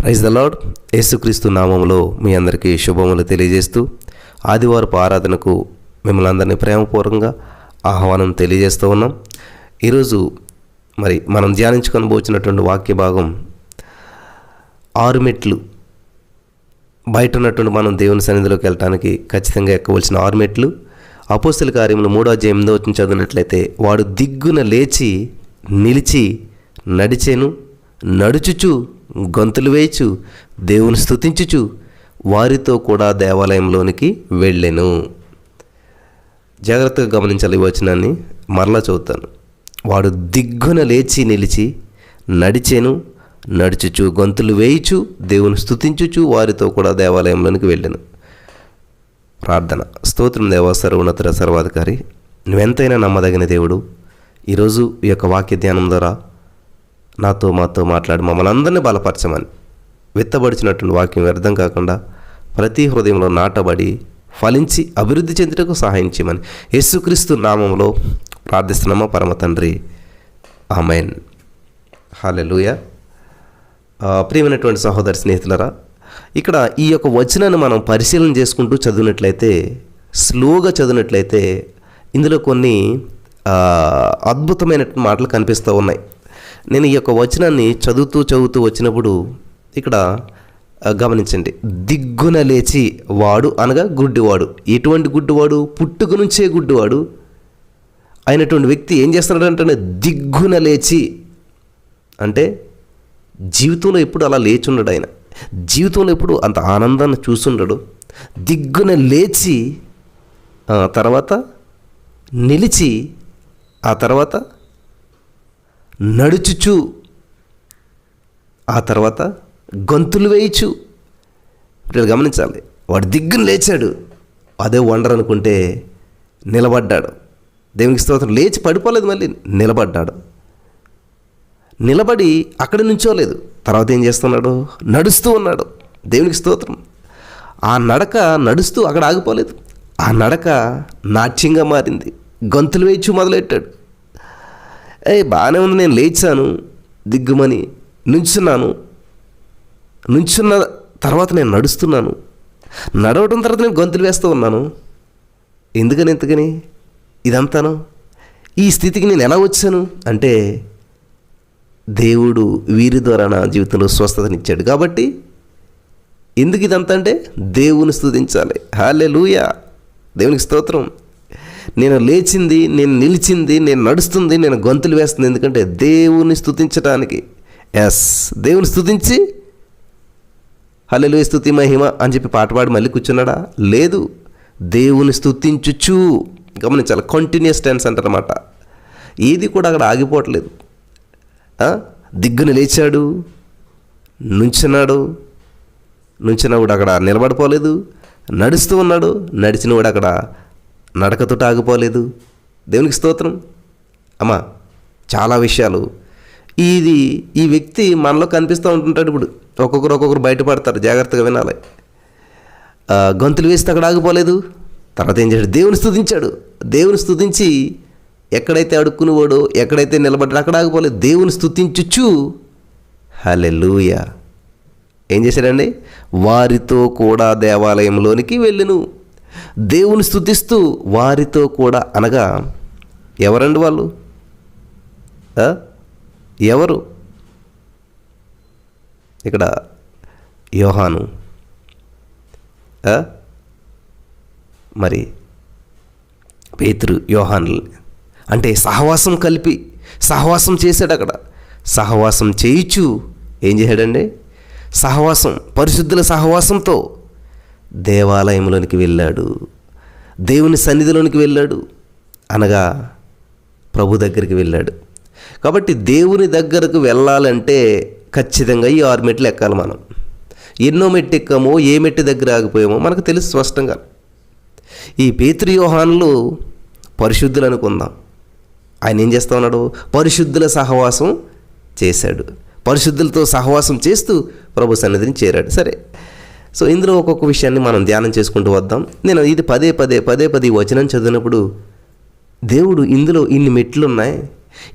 Praise the lord. యేసుక్రీస్తు నామములో మీ అందరికీ శుభములు తెలియజేస్తూ ఆదివారపు ఆరాధనకు మిమ్మల్ని అందరినీ ప్రేమపూర్వకంగా ఆహ్వానం తెలియజేస్తూ ఉన్నాం. ఈరోజు మనం ధ్యానించుకొని పోచినటువంటి వాక్య భాగం 6 మెట్లు. బయట ఉన్నటువంటి మనం దేవుని సన్నిధిలోకి వెళ్ళటానికి ఖచ్చితంగా ఎక్కవలసిన 6 మెట్లు. అపోస్తల కార్యములు 3వ అధ్యాయం 8వ వచనం చదివినట్లయితే, వాడు దిగ్గున లేచి నిలిచి నడిచెను, నడుచుచు గొంతులు వేయచు దేవుని స్తుతించుచు వారితో కూడా దేవాలయంలోనికి వెళ్ళెను. జాగ్రత్తగా గమనించాలి ఈ వచనాన్ని. మరలా చదువుతాను. వాడు దిగ్గున లేచి నిలిచి నడిచెను, నడుచుచు గొంతులు వేయిచు దేవుని స్తుతించుచు వారితో కూడా దేవాలయంలోనికి వెళ్ళెను. ప్రార్థన. స్తోత్రం దేవా, సర్వోన్నత సర్వాధికారి, నువ్వెంతైనా నమ్మదగిన దేవుడు. ఈరోజు ఈ యొక్క వాక్య ధ్యానం ద్వారా మాతో మాట్లాడి మమ్మల్ని అందరినీ బలపరచమని, విత్తబడిచినటువంటి వాక్యం వ్యర్థం కాకుండా ప్రతి హృదయంలో నాటబడి ఫలించి అభివృద్ధి చెందుటకు సహాయం చేయమని యేసుక్రీస్తు నామములో ప్రార్థిస్తున్నామా పరమ తండ్రి, ఆమేన్. హల్లెలూయా. ప్రియమైనటువంటి సహోదరి స్నేహితులరా, ఇక్కడ ఈ యొక్క వచనాన్ని మనం పరిశీలన చేసుకుంటూ చదివినట్లయితే, స్లోగా చదివినట్లయితే ఇందులో కొన్ని అద్భుతమైన మాటలు కనిపిస్తూ ఉన్నాయి. నేను ఈ యొక్క వచనాన్ని చదువుతూ వచ్చినప్పుడు ఇక్కడ గమనించండి. దిగ్గున లేచి, వాడు అనగా గుడ్డివాడు. ఎటువంటి గుడ్డివాడు? పుట్టుక నుంచే గుడ్డివాడు అయినటువంటి వ్యక్తి ఏం చేస్తున్నాడంటే దిగ్గున లేచి, అంటే జీవితంలో ఎప్పుడు అలా లేచి ఉండడు. ఆయన జీవితంలో ఎప్పుడు అంత ఆనందాన్ని చూస్తుండడు. దిగ్గున లేచి, తర్వాత నిలిచి, ఆ తర్వాత నడుచుచు, ఆ తర్వాత గొంతులు వేయచు. ఇప్పుడు గమనించాలి. వాడు దిగ్గున లేచాడు, అదే వండర్ అనుకుంటే నిలబడ్డాడు. దేవునికి స్తోత్రం. లేచి పడిపోలేదు, మళ్ళీ నిలబడ్డాడు. నిలబడి అక్కడి నుంచోలేదు. తర్వాత ఏం చేస్తున్నాడు? నడుస్తూ ఉన్నాడు. దేవునికి స్తోత్రం. ఆ నడక నడుస్తూ అక్కడ ఆగిపోలేదు. ఆ నడక నాట్యంగా మారింది. గొంతులు వేయచు మొదలెట్టాడు. బాగానే ఉంది, నేను లేచాను, దిగ్గుమని నుంచున్నాను, నుంచున్న తర్వాత నేను నడుస్తున్నాను, నడవడం తర్వాత నేను గొంతులు వేస్తూ ఉన్నాను. ఎందుకని ఇదంతాను? ఈ స్థితికి నేను ఎలా వచ్చాను అంటే, దేవుడు వీరి ద్వారా నా జీవితంలో స్వస్థతనిచ్చాడు. కాబట్టి ఎందుకు ఇదంతా అంటే దేవుని స్తుతించాలి. హల్లెలూయా. దేవునికి స్తోత్రం. నేను లేచింది, నేను నిలిచింది, నేను నడుస్తుంది, నేను గొంతులు వేస్తుంది ఎందుకంటే దేవుని స్తుతించడానికి. దేవుని స్తుతించి హల్లెలూయా స్తుతి మహిమ అని చెప్పి పాట పాడి మళ్ళీ కూర్చున్నాడా? లేదు. దేవుని స్తుతించుచు. గమనించాలి. కంటిన్యూస్ టెన్స్ అంటారన్నమాట. ఏది కూడా అక్కడ ఆగిపోవట్లేదు. దిగ్గున లేచాడు, నుంచినవాడు అక్కడ నిలబడిపోలేదు, నడుస్తూ ఉన్నాడు, నడిచినవాడు అక్కడ నడకతో ఆగిపోలేదు. దేవునికి స్తోత్రం. అమ్మా, చాలా విషయాలు ఈ వ్యక్తి మనలో కనిపిస్తూ ఉంటుంటాడు. ఇప్పుడు ఒక్కొక్కరు బయటపడతారు. జాగ్రత్తగా వినాలి. గొంతులు వేస్తే అక్కడ ఆగిపోలేదు. తర్వాత ఏం చేశాడు? దేవుని స్తుతించాడు. దేవుని స్తుతించి ఎక్కడైతే అడుక్కునేవాడో, ఎక్కడైతే నిలబడ్డాడో అక్కడ ఆగిపోలేదు. దేవుని స్తుతించుచు హల్లెలూయా ఏం చేశాడండి? వారితో కూడా దేవాలయంలోనికి వెళ్ళెను. దేవుని స్తుతిస్తూ వారితో కూడా అనగా ఎవరండి వాళ్ళు? ఎవరు? ఇక్కడ యోహాను, మరి పేతురు, యోహాను అంటే సహవాసం చేశాడు. అక్కడ సహవాసం చేయిచు ఏం చేశాడండి? పరిశుద్ధుల సహవాసంతో దేవాలయంలోనికి వెళ్ళాడు, దేవుని సన్నిధిలోనికి వెళ్ళాడు, అనగా ప్రభు దగ్గరికి వెళ్ళాడు. కాబట్టి దేవుని దగ్గరకు వెళ్ళాలంటే ఖచ్చితంగా ఈ 6 మెట్లు ఎక్కాలి. మనం ఎన్నో మెట్టు ఎక్కామో, ఏ మెట్టు దగ్గర ఆగిపోయామో మనకు తెలుసు స్పష్టంగా. ఈ పేతురు, యోహానులు పరిశుద్ధులు అనుకుందాం. ఆయన ఏం చేస్తూ ఉన్నాడు? పరిశుద్ధుల సహవాసం చేశాడు. పరిశుద్ధులతో సహవాసం చేస్తూ ప్రభు సన్నిధిని చేరాడు. సరే, సో ఇందులో ఒక్కొక్క విషయాన్ని మనం ధ్యానం చేసుకుంటూ వద్దాం. నేను ఇది పదే పదే వచనం చదివినప్పుడు, దేవుడు ఇందులో ఇన్ని మెట్లు ఉన్నాయి,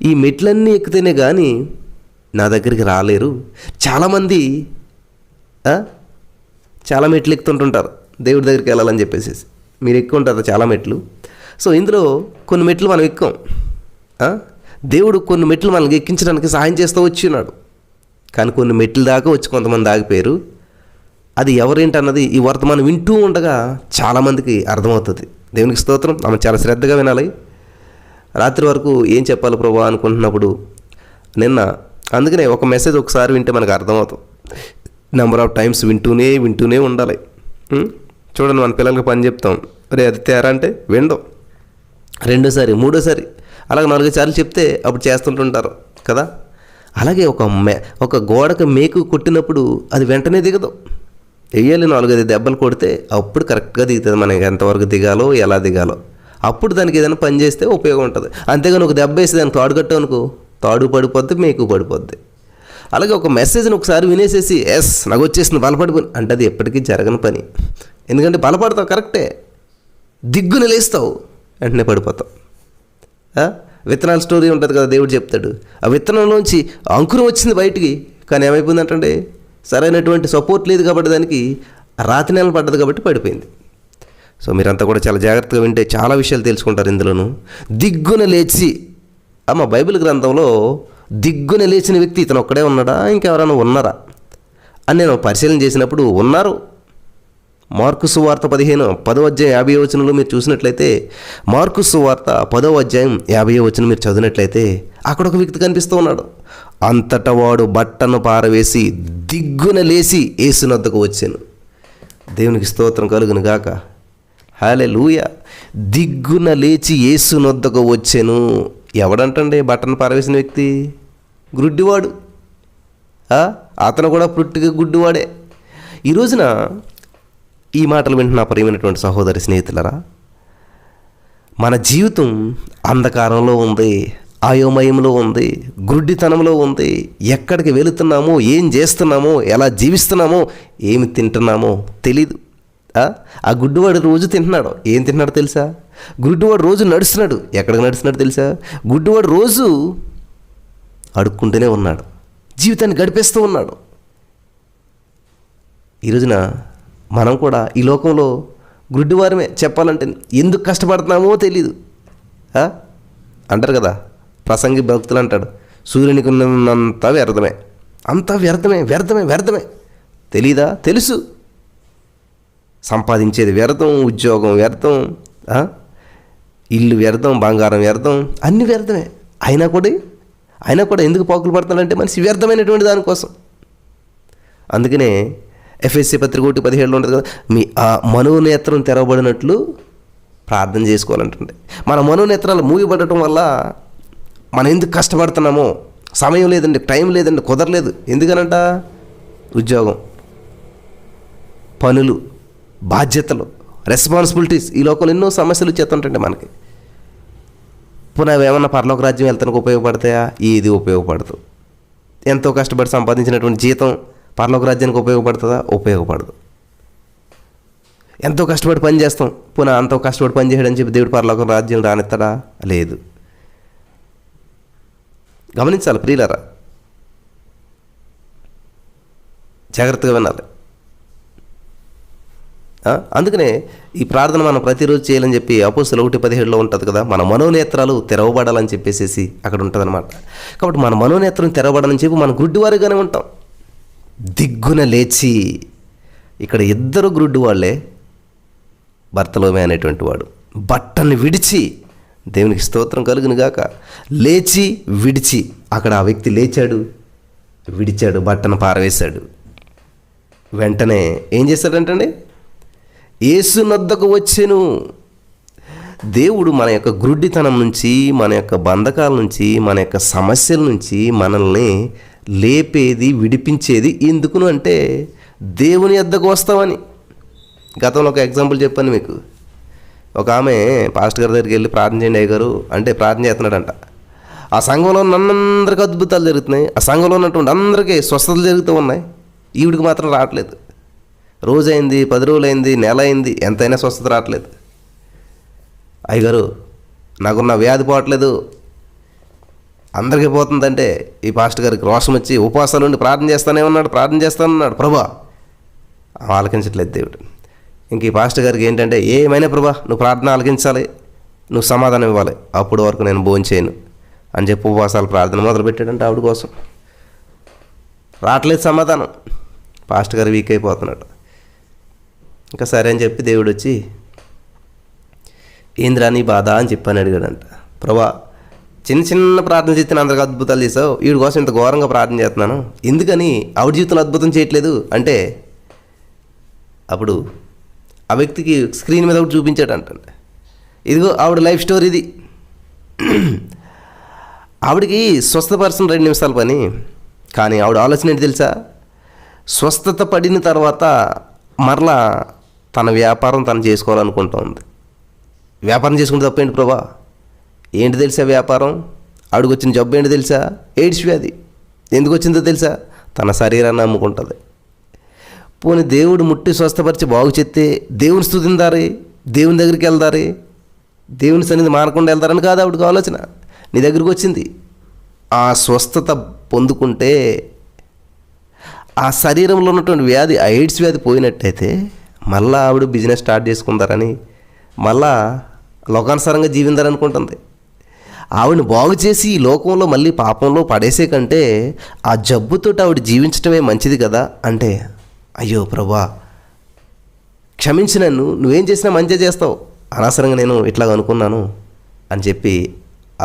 ఈ మెట్లన్నీ ఎక్కితేనే కానీ నా దగ్గరికి రాలేరు. చాలామంది చాలా మెట్లు ఎక్కుతుంటుంటారు దేవుడి దగ్గరికి వెళ్ళాలని చెప్పేసి. మీరు ఎక్కుంటారు చాలా మెట్లు. సో ఇందులో కొన్ని మెట్లు మనం ఎక్కాం. దేవుడు కొన్ని మెట్లు మనకి ఎక్కించడానికి సహాయం చేస్తూ వచ్చినాడు. కానీ కొన్ని మెట్లు దాకా వచ్చి కొంతమంది ఆగిపోయారు. అది ఎవరేంటన్నది ఈ వర్తమానం వింటూ ఉండగా చాలామందికి అర్థమవుతుంది. దేవునికి స్తోత్రం. మనం చాలా శ్రద్ధగా వినాలి. రాత్రి వరకు ఏం చెప్పాలి ప్రభు అనుకుంటున్నప్పుడు నిన్న అందుకనే ఒక మెసేజ్ ఒకసారి వింటే మనకు అర్థమవుతుంది. నెంబర్ ఆఫ్ టైమ్స్ వింటూనే ఉండాలి. చూడండి, మన పిల్లలకి పని చెప్తాం, అరే అది తేరా అంటే వినడం, రెండోసారి మూడోసారి అలాగే 4 సార్లు చెప్తే అప్పుడు చేస్తుంటుంటారు కదా. అలాగే ఒక గోడకు మేకు కొట్టినప్పుడు అది వెంటనే దిగదు. వెయ్యాలి 4-5 దెబ్బలు కొడితే అప్పుడు కరెక్ట్గా దిగుతుంది. మనకి ఎంతవరకు దిగాలో ఎలా దిగాలో అప్పుడు దానికి ఏదైనా పని చేస్తే ఉపయోగం ఉంటుంది. అంతేగాని ఒక దెబ్బ వేసి దానికి తాడు కట్టామనుకో, తాడు పడిపోద్ది, మేకు పడిపోద్ది. అలాగే ఒక మెసేజ్ని ఒకసారి వినేసేసి నాకు వచ్చేసింది బలపడిపోయి అంటే అది ఎప్పటికీ జరగని పని. ఎందుకంటే బలపడతావు కరెక్టే, దిగ్గున లేస్తావు, వెంటనే పడిపోతావు. విత్తనాల స్టోరీ ఉంటుంది కదా, దేవుడు చెప్తాడు. ఆ విత్తనంలోంచి అంకురం వచ్చింది బయటికి, కానీ ఏమైపోయిందంటే సరైనటువంటి సపోర్ట్ లేదు కాబట్టి దానికి రాతి నెల పడ్డది కాబట్టి పడిపోయింది. సో మీరంతా కూడా చాలా జాగ్రత్తగా వింటే చాలా విషయాలు తెలుసుకుంటారు ఇందులోను. దిగ్గున లేచి మా బైబిల్ గ్రంథంలో దిగ్గున లేచిన వ్యక్తి ఇతను ఒక్కడే ఉన్నాడా, ఇంకెవరైనా ఉన్నారా అని నేను పరిశీలన చేసినప్పుడు ఉన్నారు. మార్కు సువార్త 10వ అధ్యాయం 50వ వచనంలో మీరు చూసినట్లయితే, మార్కు సువార్త 10వ అధ్యాయం 50వ వచనం మీరు చదివినట్లయితే అక్కడ ఒక వ్యక్తి కనిపిస్తూ ఉన్నాడు. అంతటా వాడు బట్టను పారవేసి దిగ్గున లేచి యేసునొద్దకు వచ్చాను. దేవునికి స్తోత్రం కలుగును గాక. హల్లెలూయా. దిగ్గున లేచి యేసునొద్దకు వచ్చాను. ఎవడంటండి బట్టను పారవేసిన వ్యక్తి? గుడ్డివాడు. అతను కూడా పుట్టిగా గుడ్డివాడే. ఈ రోజున ఈ మాటలు వింటున్న ప్రియమైనటువంటి సహోదరి స్నేహితులరా, మన జీవితం అంధకారంలో ఉంది, అయోమయంలో ఉంది, గుడ్డితనంలో ఉంది. ఎక్కడికి వెళుతున్నామో, ఏం చేస్తున్నామో, ఎలా జీవిస్తున్నామో, ఏమి తింటున్నామో తెలీదు. ఆ గుడ్డివాడు రోజు తింటున్నాడు. ఏం తింటున్నాడో తెలుసా? గుడ్డివాడు రోజు నడుస్తున్నాడు. ఎక్కడికి నడుస్తున్నాడు తెలుసా? గుడ్డివాడు రోజు అడుక్కుంటూనే ఉన్నాడు, జీవితాన్ని గడిపేస్తూ ఉన్నాడు. ఈ రోజున మనం కూడా ఈ లోకంలో గుడ్డివారమే. చెప్పాలంటే ఎందుకు కష్టపడుతున్నామో తెలీదు. అంటారు కదా, ప్రసంగి భక్తులు అంటాడు, సూర్యునికి ఉన్నంత వ్యర్థమే, అంతా వ్యర్థమే వ్యర్థమే వ్యర్థమే. తెలీదా? తెలుసు. సంపాదించేది వ్యర్థం, ఉద్యోగం వ్యర్థం, ఇల్లు వ్యర్థం, బంగారం వ్యర్థం, అన్ని వ్యర్థమే. అయినా కూడా ఎందుకు పాకులు పడతాడంటే మనిషి వ్యర్థమైనటువంటి దానికోసం. అందుకనే ఎఫ్ఎస్సి పత్రిక 1:17 ఉంటుంది కదా, మీ ఆ మనోనేత్రం తెరవబడినట్లు ప్రార్థన చేసుకోవాలంటుండే. మన మనోనేత్రాలు మూయబడటం వల్ల మనం ఎందుకు కష్టపడుతున్నామో, సమయం లేదండి, టైం లేదండి, కుదరలేదు. ఎందుకనంట? ఉద్యోగం, పనులు, బాధ్యతలు, రెస్పాన్సిబిలిటీస్, ఈ లోకంలో ఎన్నో సమస్యలు చేస్తుంటే మనకి. పునః ఏమన్నా పరలోక రాజ్యం వెళ్తానికి ఉపయోగపడతాయా? ఇది ఉపయోగపడదు. ఎంతో కష్టపడి సంపాదించినటువంటి జీతం పరలోక రాజ్యానికి ఉపయోగపడుతుందా? ఉపయోగపడదు. ఎంతో కష్టపడి పని చేస్తాం, పునః అంతో కష్టపడి పని చేయడని చెప్పి దేవుడు పరలోక రాజ్యం రానిస్తాడా? లేదు. గమనించాలి ప్రియులారా, జాగ్రత్తగా వినాలి. అందుకనే ఈ ప్రార్థన మనం ప్రతిరోజు చేయాలని చెప్పి అపోస్తలుల 1:17 ఉంటుంది కదా, మన మనోనేత్రాలు తెరవబడాలని చెప్పేసి అక్కడ ఉంటుంది అనమాట. కాబట్టి మన మనోనేత్రం తెరవబడాలని చెప్పి మనం గుడ్డివారిగానే ఉంటాం. దిగ్గున లేచి, ఇక్కడ ఇద్దరు గుడ్డి వాళ్ళే. బర్తలోమే అనేటువంటి వాడు బట్టని విడిచి, దేవునికి స్తోత్రం కలుగును గాక, లేచి విడిచి, అక్కడ ఆ వ్యక్తి లేచాడు, విడిచాడు, బట్టను పారవేశాడు. వెంటనే ఏం చేశాడంటండి? యేసునొద్దకు వచ్చెను. దేవుడు మన యొక్క గుడ్డితనం నుంచి, మన యొక్క బంధకాల నుంచి, మన యొక్క సమస్యల నుంచి మనల్ని లేపేది, విడిపించేది ఎందుకును అంటే దేవుని యొద్దకు వస్తామని. గతంలో ఒక ఎగ్జాంపుల్ చెప్పాను మీకు. ఒక ఆమె పాస్టర్ గారి దగ్గరికి వెళ్ళి ప్రార్థన చేయండి అయ్యగారు అంటే ప్రార్థన చేస్తున్నాడంట. ఆ సంఘంలో అందరికీ అద్భుతాలు జరుగుతున్నాయి, ఆ సంఘంలో ఉన్నటువంటి అందరికీ స్వస్థతలు జరుగుతూ ఉన్నాయి. ఈవిడికి మాత్రం రావట్లేదు. రోజైంది, 10 రోజులైంది, నెల అయింది, ఎంతైనా స్వస్థత రావట్లేదు. అయ్యగారు నాకున్న వ్యాధి పోవట్లేదు, అందరికీ పోతుందంటే ఈ పాస్టర్ గారికి రోషం వచ్చి ఉపవాసాలు ఉండి ప్రార్థన చేస్తానే ఉన్నాడు. ప్రభా ఆలకించట్లేదు దేవుడు. ఇంక ఈ పాస్టర్ గారికి ఏంటంటే, ఏమైనా ప్రభా నువ్వు ప్రార్థన ఆలకించాలి, నువ్వు సమాధానం ఇవ్వాలి, అప్పుడు వరకు నేను భోంచేయను అని చెప్పి ఉపవాసాలు ప్రార్థన మొదలుపెట్టాడంటే ఆవిడ కోసం. రావట్లేదు సమాధానం, పాస్టర్ గారు వీక్ అయిపోతున్నాడు. ఇంకా సరే అని చెప్పి దేవుడు వచ్చి, ఏంద్రా నీ బాధ అని చెప్పని అడిగాడంట. ప్రభా చిన్న చిన్న ప్రార్థన చేస్తే అందరికి అద్భుతాలు చేసావు, వీడి కోసం ఇంత ఘోరంగా ప్రార్థన చేస్తున్నాను, ఎందుకని ఆవిడ జీవితంలో అద్భుతం చేయట్లేదు అంటే, అప్పుడు ఆ వ్యక్తికి స్క్రీన్ మీద ఒకటి చూపించాడంట. ఇదిగో ఆవిడ లైఫ్ స్టోరీ ఇది. ఆవిడకి స్వస్థపరచిన 2 నిమిషాల పని, కానీ ఆవిడ ఆలోచన ఏంటి తెలుసా? స్వస్థత పడిన తర్వాత మరలా తన వ్యాపారం తను చేసుకోవాలనుకుంటా ఉంది. వ్యాపారం చేసుకుంటే తప్పేంటి ప్రభా? ఏంటి తెలుసా వ్యాపారం? ఆవిడకి వచ్చిన జబ్బు ఏంటి తెలుసా? ఎయిడ్స్ వ్యాధి. ఎందుకు వచ్చిందో తెలుసా? తన శరీరాన్ని అమ్ముకుంటుంది. పోనీ దేవుడు ముట్టి స్వస్థపరిచి బాగు చెప్తే దేవుని స్తుతిందారే, దేవుని దగ్గరికి వెళ్దారే, దేవుని సన్నిధి మారకుండా వెళ్తారని కాదు ఆవిడకి ఆలోచన. నీ దగ్గరికి వచ్చింది, ఆ స్వస్థత పొందుకుంటే ఆ శరీరంలో ఉన్నటువంటి వ్యాధి, ఆ ఎయిడ్స్ వ్యాధి పోయినట్టయితే మళ్ళా ఆవిడ బిజినెస్ స్టార్ట్ చేసుకుంటారని, మళ్ళా లోకానుసారంగా జీవిందారనుకుంటుంది. ఆవిడని బాగు చేసి ఈ లోకంలో మళ్ళీ పాపంలో పడేసే కంటే ఆ జబ్బుతో ఆవిడ జీవించడమే మంచిది కదా అంటే, అయ్యో ప్రభా క్షమించి నన్ను, నువ్వేం చేసినా మంచిగా చేస్తావు, అనవసరంగా నేను ఇట్లా అనుకున్నాను అని చెప్పి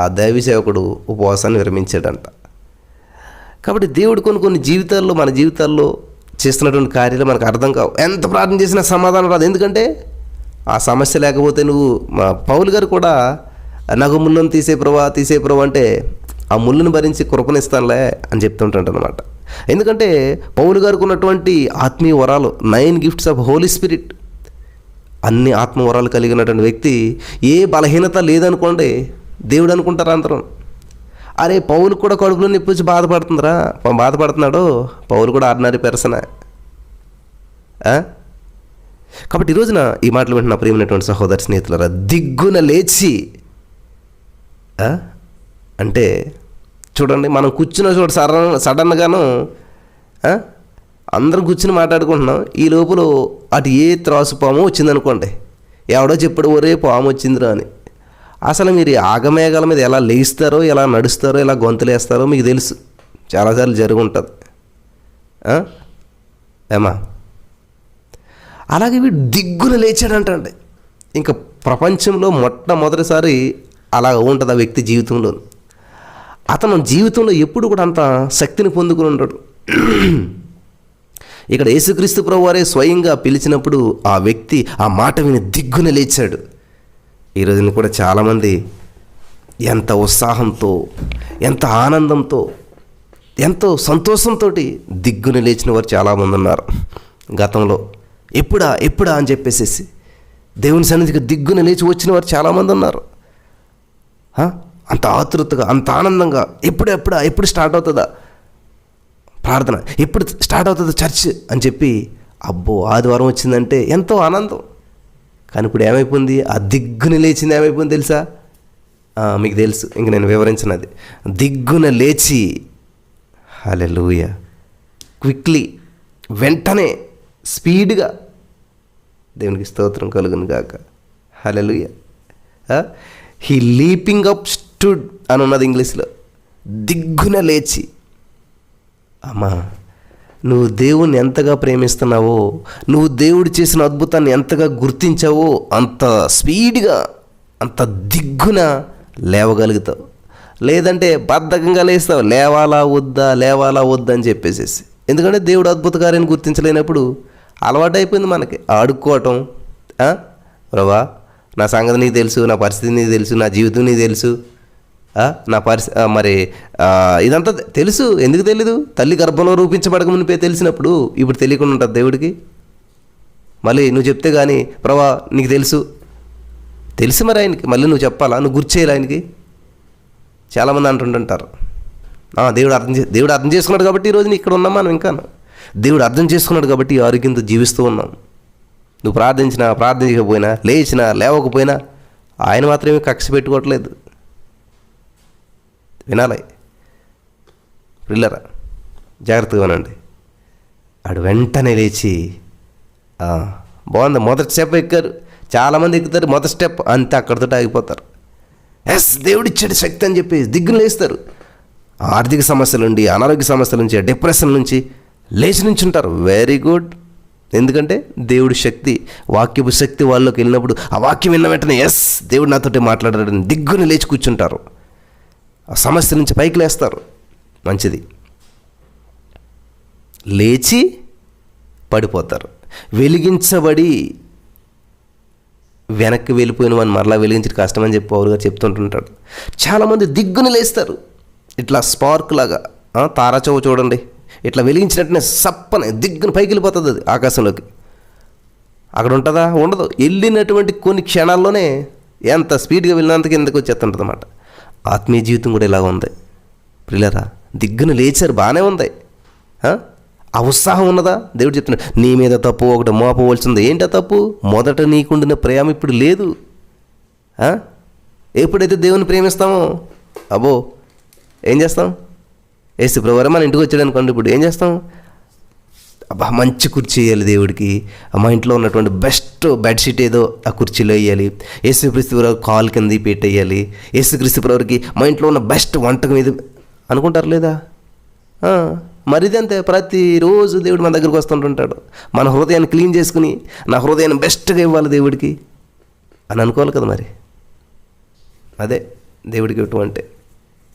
ఆ దైవ సేవకుడు ఉపవాసాన్ని విరమించాడంట. కాబట్టి దేవుడు కొన్ని జీవితాల్లో, మన జీవితాల్లో చేస్తున్నటువంటి కార్యాలు మనకు అర్థం కావు. ఎంత ప్రార్థన చేసినా సమాధానం రాదు. ఎందుకంటే ఆ సమస్య లేకపోతే నువ్వు, మా పౌలు గారు కూడా నాకు ముళ్ళను తీసే ప్రభా అంటే ఆ ముళ్ళను భరించి కృపనిస్తానులే అని చెప్తుంటాడనమాట. ఎందుకంటే పౌలు గారికి ఉన్నటువంటి ఆత్మీయ వరాలు 9 గిఫ్ట్స్ ఆఫ్ హోలీ స్పిరిట్, అన్ని ఆత్మ వరాలు కలిగినటువంటి వ్యక్తి, ఏ బలహీనత లేదనుకోండి దేవుడు అనుకుంటారు అందరం. అరే పౌలు కూడా కడుపులో నొప్పి వచ్చి బాధపడుతున్నాడు, పౌలు కూడా ఆర్డినరీ పర్సన్. కాబట్టి ఈ రోజున ఈ మాటలు వింటున్న ప్రియమైనటువంటి సహోదరి స్నేహితులారా, దిగ్గున లేచి అంటే చూడండి, మనం కూర్చున్న చోట సడన్గాను అందరం కూర్చుని మాట్లాడుకుంటున్నాం, ఈ లోపల అటు ఏ త్రాసు పాము వచ్చిందనుకోండి, ఎవడో చెప్పాడు ఒరే పాము వచ్చిందిరా అని. అసలు మీరు ఆగమేఘాల మీద ఎలా లేస్తారో, ఎలా నడుస్తారో, ఎలా గొంతులేస్తారో మీకు తెలుసు, చాలాసార్లు జరుగుంటుంది ఏమా. అలాగే వీడు దిగ్గున లేచాడంటండి. ఇంకా ప్రపంచంలో మొట్టమొదటిసారి అలా ఉంటుంది ఆ వ్యక్తి జీవితంలో. అతను జీవితంలో ఎప్పుడు కూడా అంత శక్తిని పొందుకుని ఉంటాడు. ఇక్కడ యేసుక్రీస్తు ప్రభువారే స్వయంగా పిలిచినప్పుడు ఆ వ్యక్తి ఆ మాట విని దిగ్గున లేచాడు. ఈ రోజున కూడా చాలామంది ఎంత ఉత్సాహంతో, ఎంత ఆనందంతో, ఎంతో సంతోషంతో దిగ్గున లేచిన వారు చాలామంది ఉన్నారు. గతంలో ఎప్పుడా అని చెప్పేసేసి దేవుని సన్నిధికి దిగ్గున లేచి వచ్చిన వారు చాలామంది ఉన్నారు. అంత ఆతృతగా, అంత ఆనందంగా, ఎప్పుడు స్టార్ట్ అవుతుందా ప్రార్థన, ఎప్పుడు స్టార్ట్ అవుతుందా చర్చ్ అని చెప్పి, అబ్బో ఆదివారం వచ్చిందంటే ఎంతో ఆనందం. కానీ ఇప్పుడు ఏమైపోయింది? ఆ దిగ్గున లేచింది ఏమైపోయింది తెలుసా? మీకు తెలుసు, ఇంక నేను వివరించినది. దిగ్గున లేచి హల్లెలూయా, క్విక్లీ, వెంటనే, స్పీడ్గా, దేవునికి స్తోత్రం కలుగును గాక, హల్లెలూయా. హీ లీపింగ్ అప్ స్టూడ్ అని ఉన్నది ఇంగ్లీష్లో. దిగ్గున లేచి, అమ్మా నువ్వు దేవుణ్ణి ఎంతగా ప్రేమిస్తున్నావో, నువ్వు దేవుడు చేసిన అద్భుతాన్ని ఎంతగా గుర్తించావో అంత స్పీడ్గా, అంత దిగ్గున లేవగలుగుతావు. లేదంటే బద్ధకంగా లేస్తావు, లేవాలా వద్దా అని చెప్పేసేసి. ఎందుకంటే దేవుడు అద్భుత కార్యాన్ని గుర్తించలేనప్పుడు అలవాటైపోయింది మనకి ఆడుకోవటం. ప్రభా నా సంగతి నీకు తెలుసు, నా పరిస్థితి నీకు తెలుసు, నా జీవితం నీకు తెలుసు, నా మరి ఇదంతా తెలుసు. ఎందుకు తెలీదు? తల్లి గర్భంలో రూపించబడక మునిపే తెలిసినప్పుడు ఇప్పుడు తెలియకుండా ఉంటుంది దేవుడికి. మళ్ళీ నువ్వు చెప్తే కానీ ప్రభా నీకు తెలుసు మరి ఆయనకి మళ్ళీ నువ్వు చెప్పాలా? నువ్వు గుర్తు చేయాలి ఆయనకి. చాలామంది అంటుంటారు, దేవుడు అర్థం చేసుకున్నాడు కాబట్టి ఈరోజు నీ ఇక్కడ ఉన్నాం మనం. ఇంకా దేవుడు అర్థం చేసుకున్నాడు కాబట్టి ఈ ఆరోగ్యంతో జీవిస్తూ ఉన్నాం. నువ్వు ప్రార్థించకపోయినా, లేచినా లేవకపోయినా ఆయన మాత్రమే కక్ష పెట్టుకోవట్లేదు. వినాలి పిల్లరా, జాగ్రత్తగా వినండి. ఆడు వెంటనే లేచి బాగుంది, మొదటి స్టెప్ ఎక్కారు. చాలామంది ఎక్కుతారు మొదటి స్టెప్, అంతే అక్కడితో ఆగిపోతారు. ఎస్ దేవుడిచ్చాడు శక్తి అని చెప్పి దిగ్గును లేస్తారు. ఆర్థిక సమస్యల నుండి, అనారోగ్య సమస్యల నుంచి, డిప్రెషన్ నుంచి లేచి నుంచి ఉంటారు. Very good. ఎందుకంటే దేవుడి శక్తి, వాక్యపు శక్తి వాళ్ళలోకి వెళ్ళినప్పుడు ఆ వాక్యం విన్న వెంటనే ఎస్ దేవుడు నాతోటి మాట్లాడాడని దిగ్గుని లేచి కూర్చుంటారు. ఆ సమస్య నుంచి పైకి లేస్తారు. మంచిది. లేచి పడిపోతారు. వెలిగించబడి వెనక్కి వెళ్ళిపోయిన వాడిని మరలా వెలిగించడం కష్టమని చెప్పి పౌలు గారు చెప్తుంటుంటాడు. చాలామంది దిగ్గుని లేస్తారు ఇట్లా స్పార్క్ లాగా. తారాచౌవ చూడండి, ఇట్లా వెలిగించినట్టునే సప్పని దిగ్గుని పైకి వెళ్ళిపోతుంది అది ఆకాశంలోకి. అక్కడ ఉంటుందా? ఉండదు. వెళ్ళినటువంటి కొన్ని క్షణాల్లోనే ఎంత స్పీడ్గా వెళ్ళినంతకి ఎందుకు వచ్చేస్తుంటుంది అన్నమాట. ఆత్మీయ జీవితం కూడా ఇలా ఉంది ప్రియులారా. దిగ్గును లేచారు, బాగానే ఉంది. ఆ ఉత్సాహం ఉన్నదా? దేవుడు చెప్తున్నాడు, నీ మీద తప్పు ఒకటి మోపవలసింది. ఏంటా తప్పు? మొదట నీకుండిన ప్రేమ ఇప్పుడు లేదు. ఎప్పుడైతే దేవుని ప్రేమిస్తామో అబ్బో ఏం చేస్తాం? యేసు ప్రభువా మన ఇంటికి వచ్చాడు అనుకోండి, ఇప్పుడు ఏం చేస్తాం? అబ్బా మంచి కుర్చీ వేయాలి దేవుడికి, మా ఇంట్లో ఉన్నటువంటి బెస్ట్ బెడ్షీట్ ఏదో ఆ కుర్చీలో వేయాలి, యేసుక్రీస్తు ప్రభు కాలు కింద పెట్టేయాలి, యేసుక్రీస్తు ప్రభుకి మా ఇంట్లో ఉన్న బెస్ట్ వంటకం ఇది అనుకుంటారు లేదా? మరిది అంతే. ప్రతిరోజు దేవుడు మన దగ్గరికి వస్తుంటుంటాడు. మన హృదయాన్ని క్లీన్ చేసుకుని నా హృదయాన్ని బెస్ట్గా ఇవ్వాలి దేవుడికి అని అనుకోవాలి కదా. మరి అదే దేవుడికి ఇవ్వటం అంటే.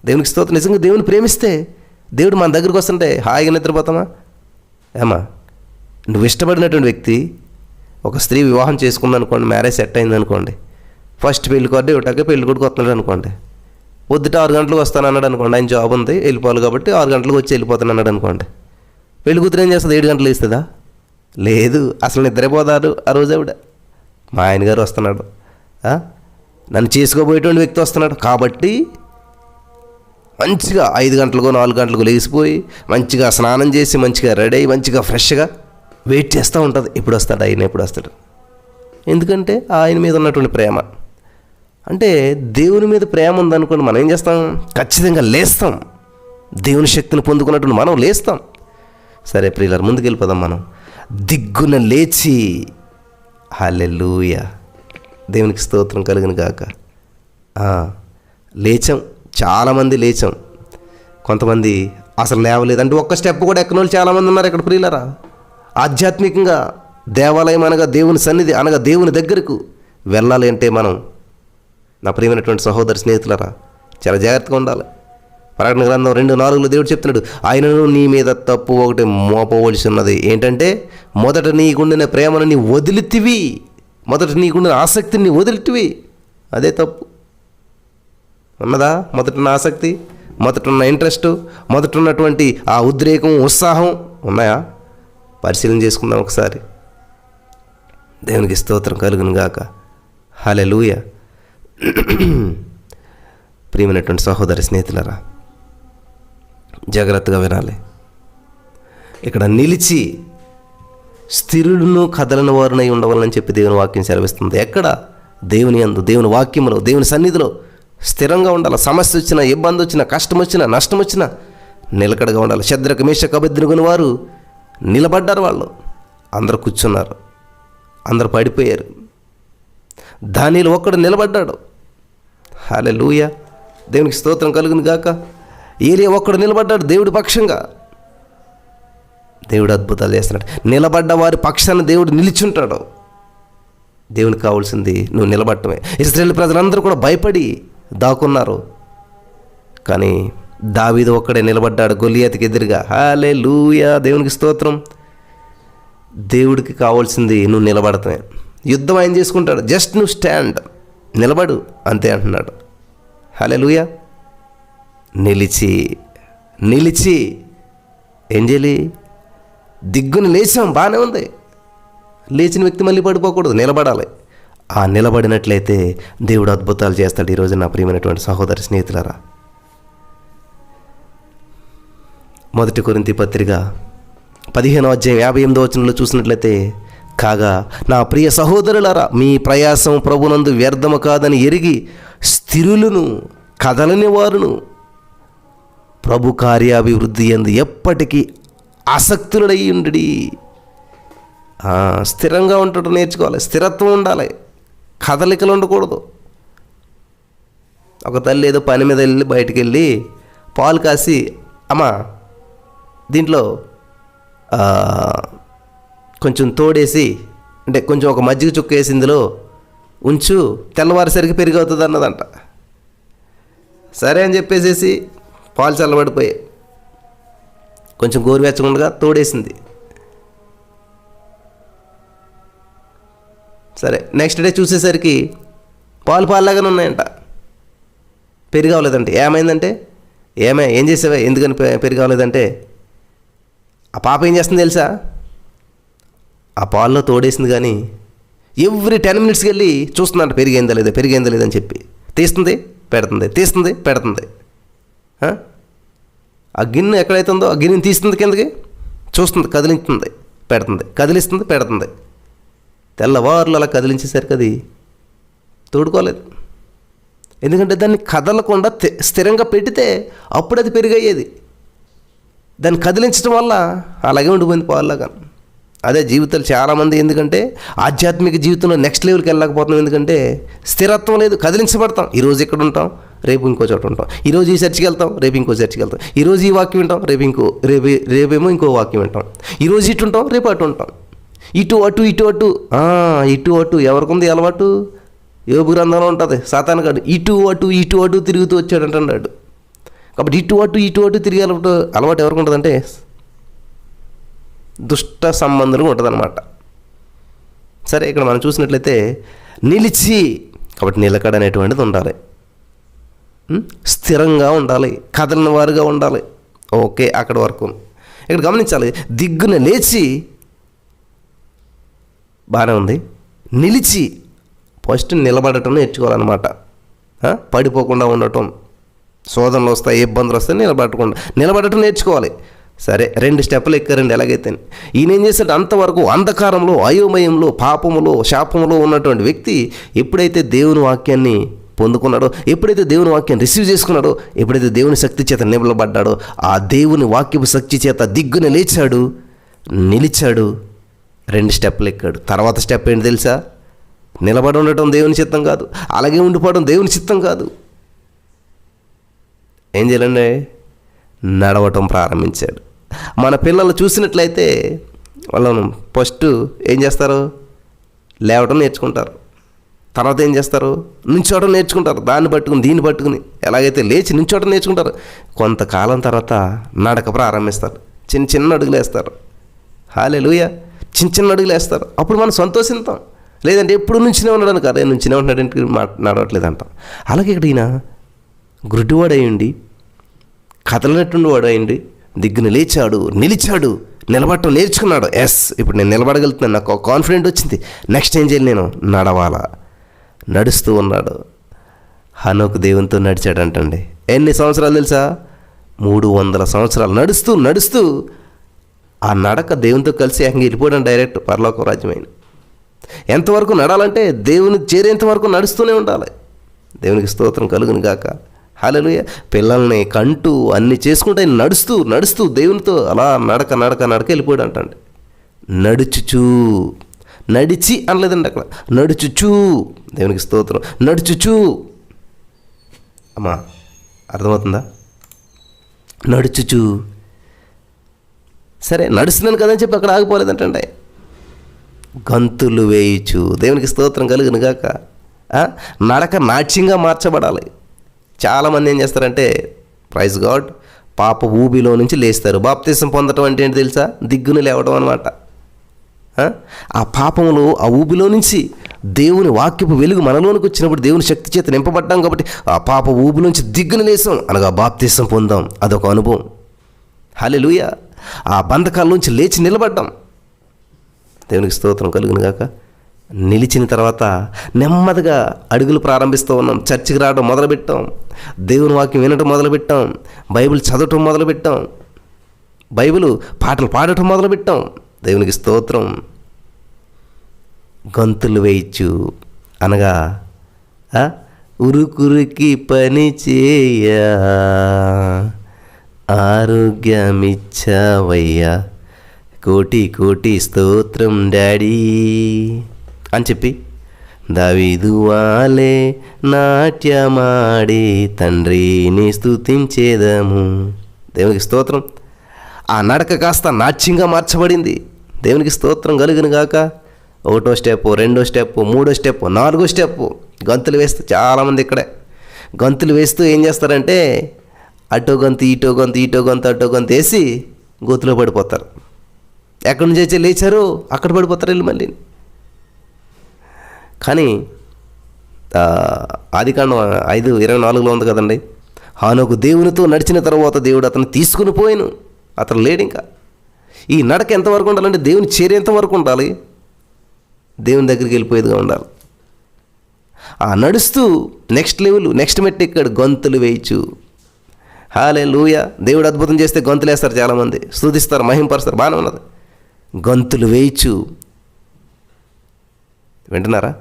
దేవునికి స్తోత్రం. నిజంగా దేవుని ప్రేమిస్తే దేవుడు మన దగ్గరికి వస్తుంటే హాయిగా నిద్రపోతామా? ఏమా నువ్వు ఇష్టపడినటువంటి వ్యక్తి, ఒక స్త్రీ వివాహం చేసుకుందనుకోండి, మ్యారేజ్ సెట్ అయిందనుకోండి, ఫస్ట్ పెళ్లి కొద్ది ఒకటాకే పెళ్లి కొడుకు వస్తున్నాడు అనుకోండి, పొద్దుట 6 గంటలకు వస్తాను అన్నాడు అనుకోండి, ఆయన జాబ్ ఉంది వెళ్ళిపోవాలి కాబట్టి 6 గంటలకు వచ్చి వెళ్ళిపోతాను అన్నాడు అనుకోండి, పెళ్లి కూతురు ఏం చేస్తుంది? 7 గంటలు ఇస్తుందా? లేదు, అసలు నిద్రపోతారు ఆ రోజు ఆవిడ. మా ఆయన గారు వస్తున్నాడు, నన్ను చేసుకోబోయేటువంటి వ్యక్తి వస్తున్నాడు కాబట్టి మంచిగా 5 గంటలకు 4 గంటలకు లేచిపోయి మంచిగా స్నానం చేసి మంచిగా రెడీ అయ్యి మంచిగా ఫ్రెష్గా వెయిట్ చేస్తూ ఉంటుంది. ఎప్పుడు వస్తాడు ఆయన, ఎప్పుడు వస్తాడు? ఎందుకంటే ఆయన మీద ఉన్నటువంటి ప్రేమ. అంటే దేవుని మీద ప్రేమ ఉందనుకోండి, మనం ఏం చేస్తాం? ఖచ్చితంగా లేస్తాం. దేవుని శక్తిని పొందుకున్నటువంటి మనం లేస్తాం. సరే ప్రియులారా, ముందుకు వెళ్ళిపోదాం. మనం దిగ్గున లేచి హల్లెలూయా, దేవునికి స్తోత్రం కలుగును గాక. లేచాం, చాలామంది లేచాం. కొంతమంది అసలు లేవలేదు. అంటే ఒక్క స్టెప్ కూడా ఎక్కని వాళ్ళు చాలామంది ఉన్నారు ఇక్కడ ప్రియులారా. ఆధ్యాత్మికంగా దేవాలయం అనగా దేవుని సన్నిధి అనగా దేవుని దగ్గరకు వెళ్ళాలి అంటే మనం, నా ప్రియమైనటువంటి సహోదరి స్నేహితులరా, చాలా జాగ్రత్తగా ఉండాలి. ప్రకటన గ్రంథం 2:4 దేవుడు చెప్తున్నాడు, ఆయనను నీ మీద తప్పు ఒకటి మోపవలసి ఉన్నది. ఏంటంటే మొదట నీకుండిన ప్రేమను నీ వదిలితివి, మొదట నీకుండిన ఆసక్తిని వదిలితివి. అదే తప్పు. ఉన్నదా మొదట ఆసక్తి, మొదట ఉన్న ఇంట్రెస్ట్, మొదట ఉన్నటువంటి ఆ ఉద్రేకం, ఉత్సాహం ఉన్నాయా? పరిశీలన చేసుకుందాం ఒకసారి. దేవునికి స్తోత్రం కలుగును గాక. హల్లెలూయా. ప్రియమైనటువంటి సహోదరి స్నేహితులరా, జాగ్రత్తగా వినాలి. ఇక్కడ నిలిచి స్థిరులను కదలని వారునై ఉండవాలని చెప్పి దేవుని వాక్యం సెలవిస్తుంది. ఎక్కడ? దేవుని యందు, దేవుని వాక్యములో, దేవుని సన్నిధిలో స్థిరంగా ఉండాలి. సమస్య వచ్చినా, ఇబ్బంది వచ్చినా, కష్టం వచ్చినా, నష్టం వచ్చినా నిలకడగా ఉండాలి. శద్రకు మేషకు అబేద్నెగోను వారు నిలబడ్డారు. వాళ్ళు అందరూ కూర్చున్నారు, అందరూ పడిపోయారు. దానిలో ఒక్కడు నిలబడ్డాడు. హల్లెలూయా, దేవునికి స్తోత్రం కలుగును గాక. ఏలియా ఒక్కడు నిలబడ్డాడు దేవుడి పక్షంగా. దేవుడు అద్భుతాలు చేస్తున్నాడు. నిలబడ్డ వారి పక్షాన దేవుడు నిలిచుంటాడు. దేవునికి కావాల్సింది నువ్వు నిలబడటమే. ఇశ్రాయేలు ప్రజలందరూ కూడా భయపడి దాక్కున్నారు. కానీ దావీదు ఒక్కడే నిలబడ్డాడు గొలియాతుకి ఎదురుగా. హల్లెలూయా, దేవునికి స్తోత్రం. దేవుడికి కావాల్సింది నువ్వు నిలబడటమే. యుద్ధం ఆయన చేసుకుంటాడు. జస్ట్ నువ్వు స్టాండ్, నిలబడు అంతే అంటున్నాడు. హల్లెలూయా. నిలిచి ఏం చేయాలి? దిగ్గుని లేచాం, బాగానే ఉంది. లేచిన వ్యక్తి మళ్ళీ పడిపోకూడదు, నిలబడాలి. ఆ నిలబడినట్లయితే దేవుడు అద్భుతాలు చేస్తాడు. ఈరోజు నా ప్రియమైనటువంటి సహోదరి స్నేహితులారా, 1 కొరింథీ పత్రిక 15:58 చూసినట్లయితే, కాగా నా ప్రియ సహోదరులారా, మీ ప్రయాసం ప్రభునందు వ్యర్థము కాదని ఎరిగి స్థిరులను కదలని వారును ప్రభు కార్యాభివృద్ధి యందు ఎప్పటికీ ఆసక్తులై ఉండి. స్థిరంగా ఉండటం నేర్చుకోవాలి. స్థిరత్వం ఉండాలి, కదలికలు ఉండకూడదు. ఒక తల్లి ఏదో పని మీద వెళ్ళి బయటికి వెళ్ళి పాలు కాసి, అమ్మా దీంట్లో కొంచెం తోడేసి, అంటే కొంచెం ఒక మజ్జిగ చుక్క వేసి ఇందులో ఉంచు, తెల్లవారిసరికి పెరుగు అవుతుంది అన్నదంట. సరే అని చెప్పేసేసి పాలు చల్లబడిపోయాయి, కొంచెం గోరువెచ్చకుండా తోడేసింది. సరే నెక్స్ట్ డే చూసేసరికి పాలులాగానే ఉన్నాయంట, పెరుగు అవ్వలేదంటే. ఏమైందంటే, ఏం చేసావే, ఎందుకని పెరుగు అవ్వలేదంటే, ఆ పాప ఏం చేస్తుంది తెలుసా, ఆ పాల్లో తోడేసింది కానీ ఎవ్రీ 10 minutesకి వెళ్ళి చూస్తుందంట పెరిగైందా లేదని చెప్పి. తీస్తుంది పెడుతుంది. ఆ గిన్నె ఎక్కడైతే ఉందో ఆ గిన్నెని తీస్తుంది, కిందకి చూస్తుంది, కదిలిస్తుంది, పెడుతుంది. తెల్లవారులు అలా కదిలించేసరికి అది తోడుకోలేదు. ఎందుకంటే దాన్ని కదలకుండా స్థిరంగా పెడితే అప్పుడు అది పెరిగయ్యేది. దాన్ని కదిలించడం వల్ల అలాగే ఉండిపోయింది పాలులాగా. అదే జీవితాలు చాలామంది ఎందుకంటే ఆధ్యాత్మిక జీవితంలో నెక్స్ట్ లెవెల్కి వెళ్ళకపోతున్నాం. ఎందుకంటే స్థిరత్వం లేదు, కదిలించబడతాం. ఈరోజు ఇక్కడ ఉంటాం, రేపు ఇంకో చోట ఉంటాం. ఈరోజు ఈ చర్చికి వెళ్తాం, రేపు ఇంకో చర్చికి వెళ్తాం. ఈరోజు ఈ వాక్యం వింటాం, రేపేమో ఇంకో వాక్యం వింటాం. ఈరోజు ఇటు ఉంటాం, రేపు అటు ఉంటాం. ఇటు అటు ఎవరికి ఉంది అలవాటు? యోబు గ్రంథంలో ఉంటుంది, సాతానుగాడు ఇటు అటు తిరుగుతూ వచ్చాడు అంటున్నాడు. కాబట్టి ఇటు అటు తిరిగే అలవాటు ఎవరికి ఉంటుందంటే దుష్ట సంబంధులు ఉంటుందన్నమాట. సరే ఇక్కడ మనం చూసినట్లయితే నిలిచి, కాబట్టి నిలకడ అనేటువంటిది ఉండాలి, స్థిరంగా ఉండాలి, కదలని వారుగా ఉండాలి. ఓకే, అక్కడ వరకు ఇక్కడ గమనించాలి. దిగ్గున లేచి బాగానే ఉంది, నిలిచి ఫస్ట్ నిలబడటం నేర్చుకోవాలన్నమాట. పడిపోకుండా ఉండటం, శోధనలు వస్తాయి, ఇబ్బందులు వస్తాయి, నిలబడటం నేర్చుకోవాలి. సరే 2 స్టెప్పులు ఎక్కారండి. ఎలాగైతే ఈయన ఏం చేశాడు, అంతవరకు అంధకారంలో, అయోమయంలో, పాపములో, శాపములో ఉన్నటువంటి వ్యక్తి ఎప్పుడైతే దేవుని వాక్యాన్ని పొందుకున్నాడో, ఎప్పుడైతే దేవుని వాక్యాన్ని రిసీవ్ చేసుకున్నాడో, ఎప్పుడైతే దేవుని శక్తి చేత నిలబడ్డాడో, ఆ దేవుని వాక్యపు శక్తి చేత దిగ్గున లేచాడు, నిలిచాడు, 2 స్టెప్పులు ఎక్కాడు. తర్వాత స్టెప్ ఏంటి తెలుసా? నిలబడి ఉండటం దేవుని చిత్తం కాదు, అలాగే ఉండిపోవడం దేవుని చిత్తం కాదు. ఏం చేయాలండి? నడవటం ప్రారంభించాడు. మన పిల్లలు చూసినట్లయితే వాళ్ళను ఫస్ట్ ఏం చేస్తారు? లేవటం నేర్చుకుంటారు. తర్వాత ఏం చేస్తారు? నుంచోవడం నేర్చుకుంటారు. దీన్ని పట్టుకుని ఎలాగైతే లేచి నుంచోవడం నేర్చుకుంటారు. కొంతకాలం తర్వాత నడక ప్రారంభిస్తారు. చిన్న అడుగులు వేస్తారు. హల్లెలూయా, చిన్న అడుగులు వేస్తారు. అప్పుడు మనం సంతోషిస్తాం. లేదంటే ఎప్పుడు నుంచినే ఉన్నాడని కాదు, నుంచినే ఉన్నాడంటే నడవట్లేదు అంటాం. అలాగే ఇక్కడ ఈయన గుడ్డివాడు అయ్యండి, కదలనట్టుండి వాడు అయ్యండి, దిగ్గున లేచాడు, నిలిచాడు, నిలబడటం నేర్చుకున్నాడు. ఇప్పుడు నేను నిలబడగలుగుతున్నాను, నాకు ఒక కాన్ఫిడెంట్ వచ్చింది. నెక్స్ట్ ఏం చేయాలి? నేను నడవాలా. నడుస్తూ ఉన్నాడు. హనోకు దేవునితో నడిచాడంటండి. ఎన్ని సంవత్సరాలు తెలుసా? 300 సంవత్సరాలు నడుస్తూ ఆ నడక దేవునితో కలిసి ఏకంగా వెళ్ళిపోవడం డైరెక్ట్ పరలోక రాజ్యమైన. ఎంతవరకు నడాలంటే దేవునికి చేరేంత వరకు నడుస్తూనే ఉండాలి. దేవునికి స్తోత్రం కలుగును గాక. హల్లెలూయా. పిల్లల్ని కంటూ అన్నీ చేసుకుంటే నడుస్తూ దేవునితో అలా నడక వెళ్ళిపోయాడు అంటండి. నడిచి అనలేదండి అక్కడ, నడుచుచూ. దేవునికి స్తోత్రం. నడుచుచూ. అమ్మా అర్థమవుతుందా? నడుచుచూ. సరే నడుస్తున్నాను కదని చెప్పి అక్కడ ఆగిపోలేదంటండి. గంతులు వేయచ్చు. దేవునికి స్తోత్రం కలుగును గాక. నడక నాట్యంగా మార్చబడాలి. చాలామంది ఏం చేస్తారంటే, ప్రైజ్ గాడ్, పాప ఊబిలో నుంచి లేస్తారు. బాప్తిసం పొందటం అంటే ఏంటి తెలుసా? దిగ్గున లేవడం అనమాట. ఆ పాపములో, ఆ ఊబిలో నుంచి దేవుని వాక్యపు వెలుగు మనలోనికి వచ్చినప్పుడు దేవుని శక్తి చేత నింపబడ్డాం. కాబట్టి ఆ పాప ఊబిలోంచి దిగ్గున లేసాం, అనగా బాప్తిసం పొందాం. అదొక అనుభవం. హల్లెలూయా. ఆ బంధకాల్లోంచి లేచి నిలబడ్డాం. దేవునికి స్తోత్రం కలుగును గాక. నిలిచిన తర్వాత నెమ్మదిగా అడుగులు ప్రారంభిస్తూ ఉన్నాం. చర్చికి రావడం మొదలుపెట్టాం, దేవుని వాక్యం వినటం మొదలుపెట్టాం, బైబిల్ చదవటం మొదలుపెట్టాం, బైబిల్ పాటలు పాడటం మొదలుపెట్టాం. దేవునికి స్తోత్రం. గంతులు వేయచ్చు, అనగా ఉరుకురికి పని చేయ ఆరోగ్యమిచ్చావయ్యా. కోటి కోటి స్తోత్రం డాడీ అని చెప్పి దావీదు వాలే నాట్యమాడి తండ్రిని స్తుతించేదము. దేవునికి స్తోత్రం. ఆ నడక కాస్త నాట్యంగా మార్చబడింది. దేవునికి స్తోత్రం కలుగును గాక. 1వ స్టెప్పు, 2వ స్టెప్పు, 3వ స్టెప్పు, 4వ స్టెప్పు గంతులు వేస్తూ చాలామంది ఇక్కడే గంతులు వేస్తూ ఏం చేస్తారంటే అటో గంతు ఇటో గంతు ఇటో గంతు అటో గంతు వేసి గోతులో పడిపోతారు. ఎక్కడి నుంచి అయితే లేచారో అక్కడ పడిపోతారు వెళ్ళి మళ్ళీ. కానీ ఆదికాండం 5:24 ఉంది కదండి, హానోకు దేవునితో నడిచిన తర్వాత దేవుడు అతను తీసుకుని పోయాను, అతను లేడు. ఇంకా ఈ నడక ఎంతవరకు ఉండాలంటే దేవుని చేరేంతవరకు ఉండాలి, దేవుని దగ్గరికి వెళ్ళిపోయేదిగా ఉండాలి. ఆ నడుస్తూ నెక్స్ట్ లెవెల్, నెక్స్ట్ మెట్టు ఎక్కాడు, గొంతులు వేయచ్చు. హల్లెలూయా. దేవుడు అద్భుతం చేస్తే గొంతులు వేస్తారు, చాలామంది స్తుతిస్తారు, మహింపరుస్తారు, బాగానే ఉన్నది. గొంతులు వేయచ్చు. వింటున్నారా?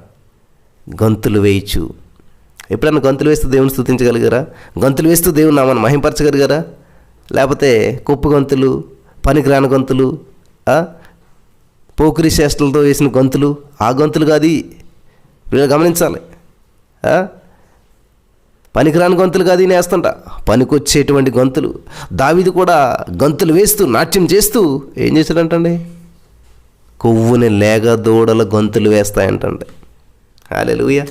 గొంతులు వేయచ్చు. ఎప్పుడన్నా గొంతులు వేస్తూ దేవుని స్తుతించగలిగారా? గొంతులు వేస్తూ దేవుని నామాన్ని మహింపరచగలిగారా? లేకపోతే కుప్పు గొంతులు, పనికిరాని గొంతులు, పోకిరి చేష్టలతో వేసిన గొంతులు, ఆ గొంతులు కాదు. వీళ్ళు గమనించాలి. పనికిరాని గొంతులు కాదు వేస్తుంట, పనికొచ్చేటువంటి గొంతులు. దావీదు కూడా గొంతులు వేస్తూ నాట్యం చేస్తూ ఏం చేశాడంటండి? కొవ్వుని లేగ దూడల గొంతులు వేస్తాయంటండి. హల్లెలూయా.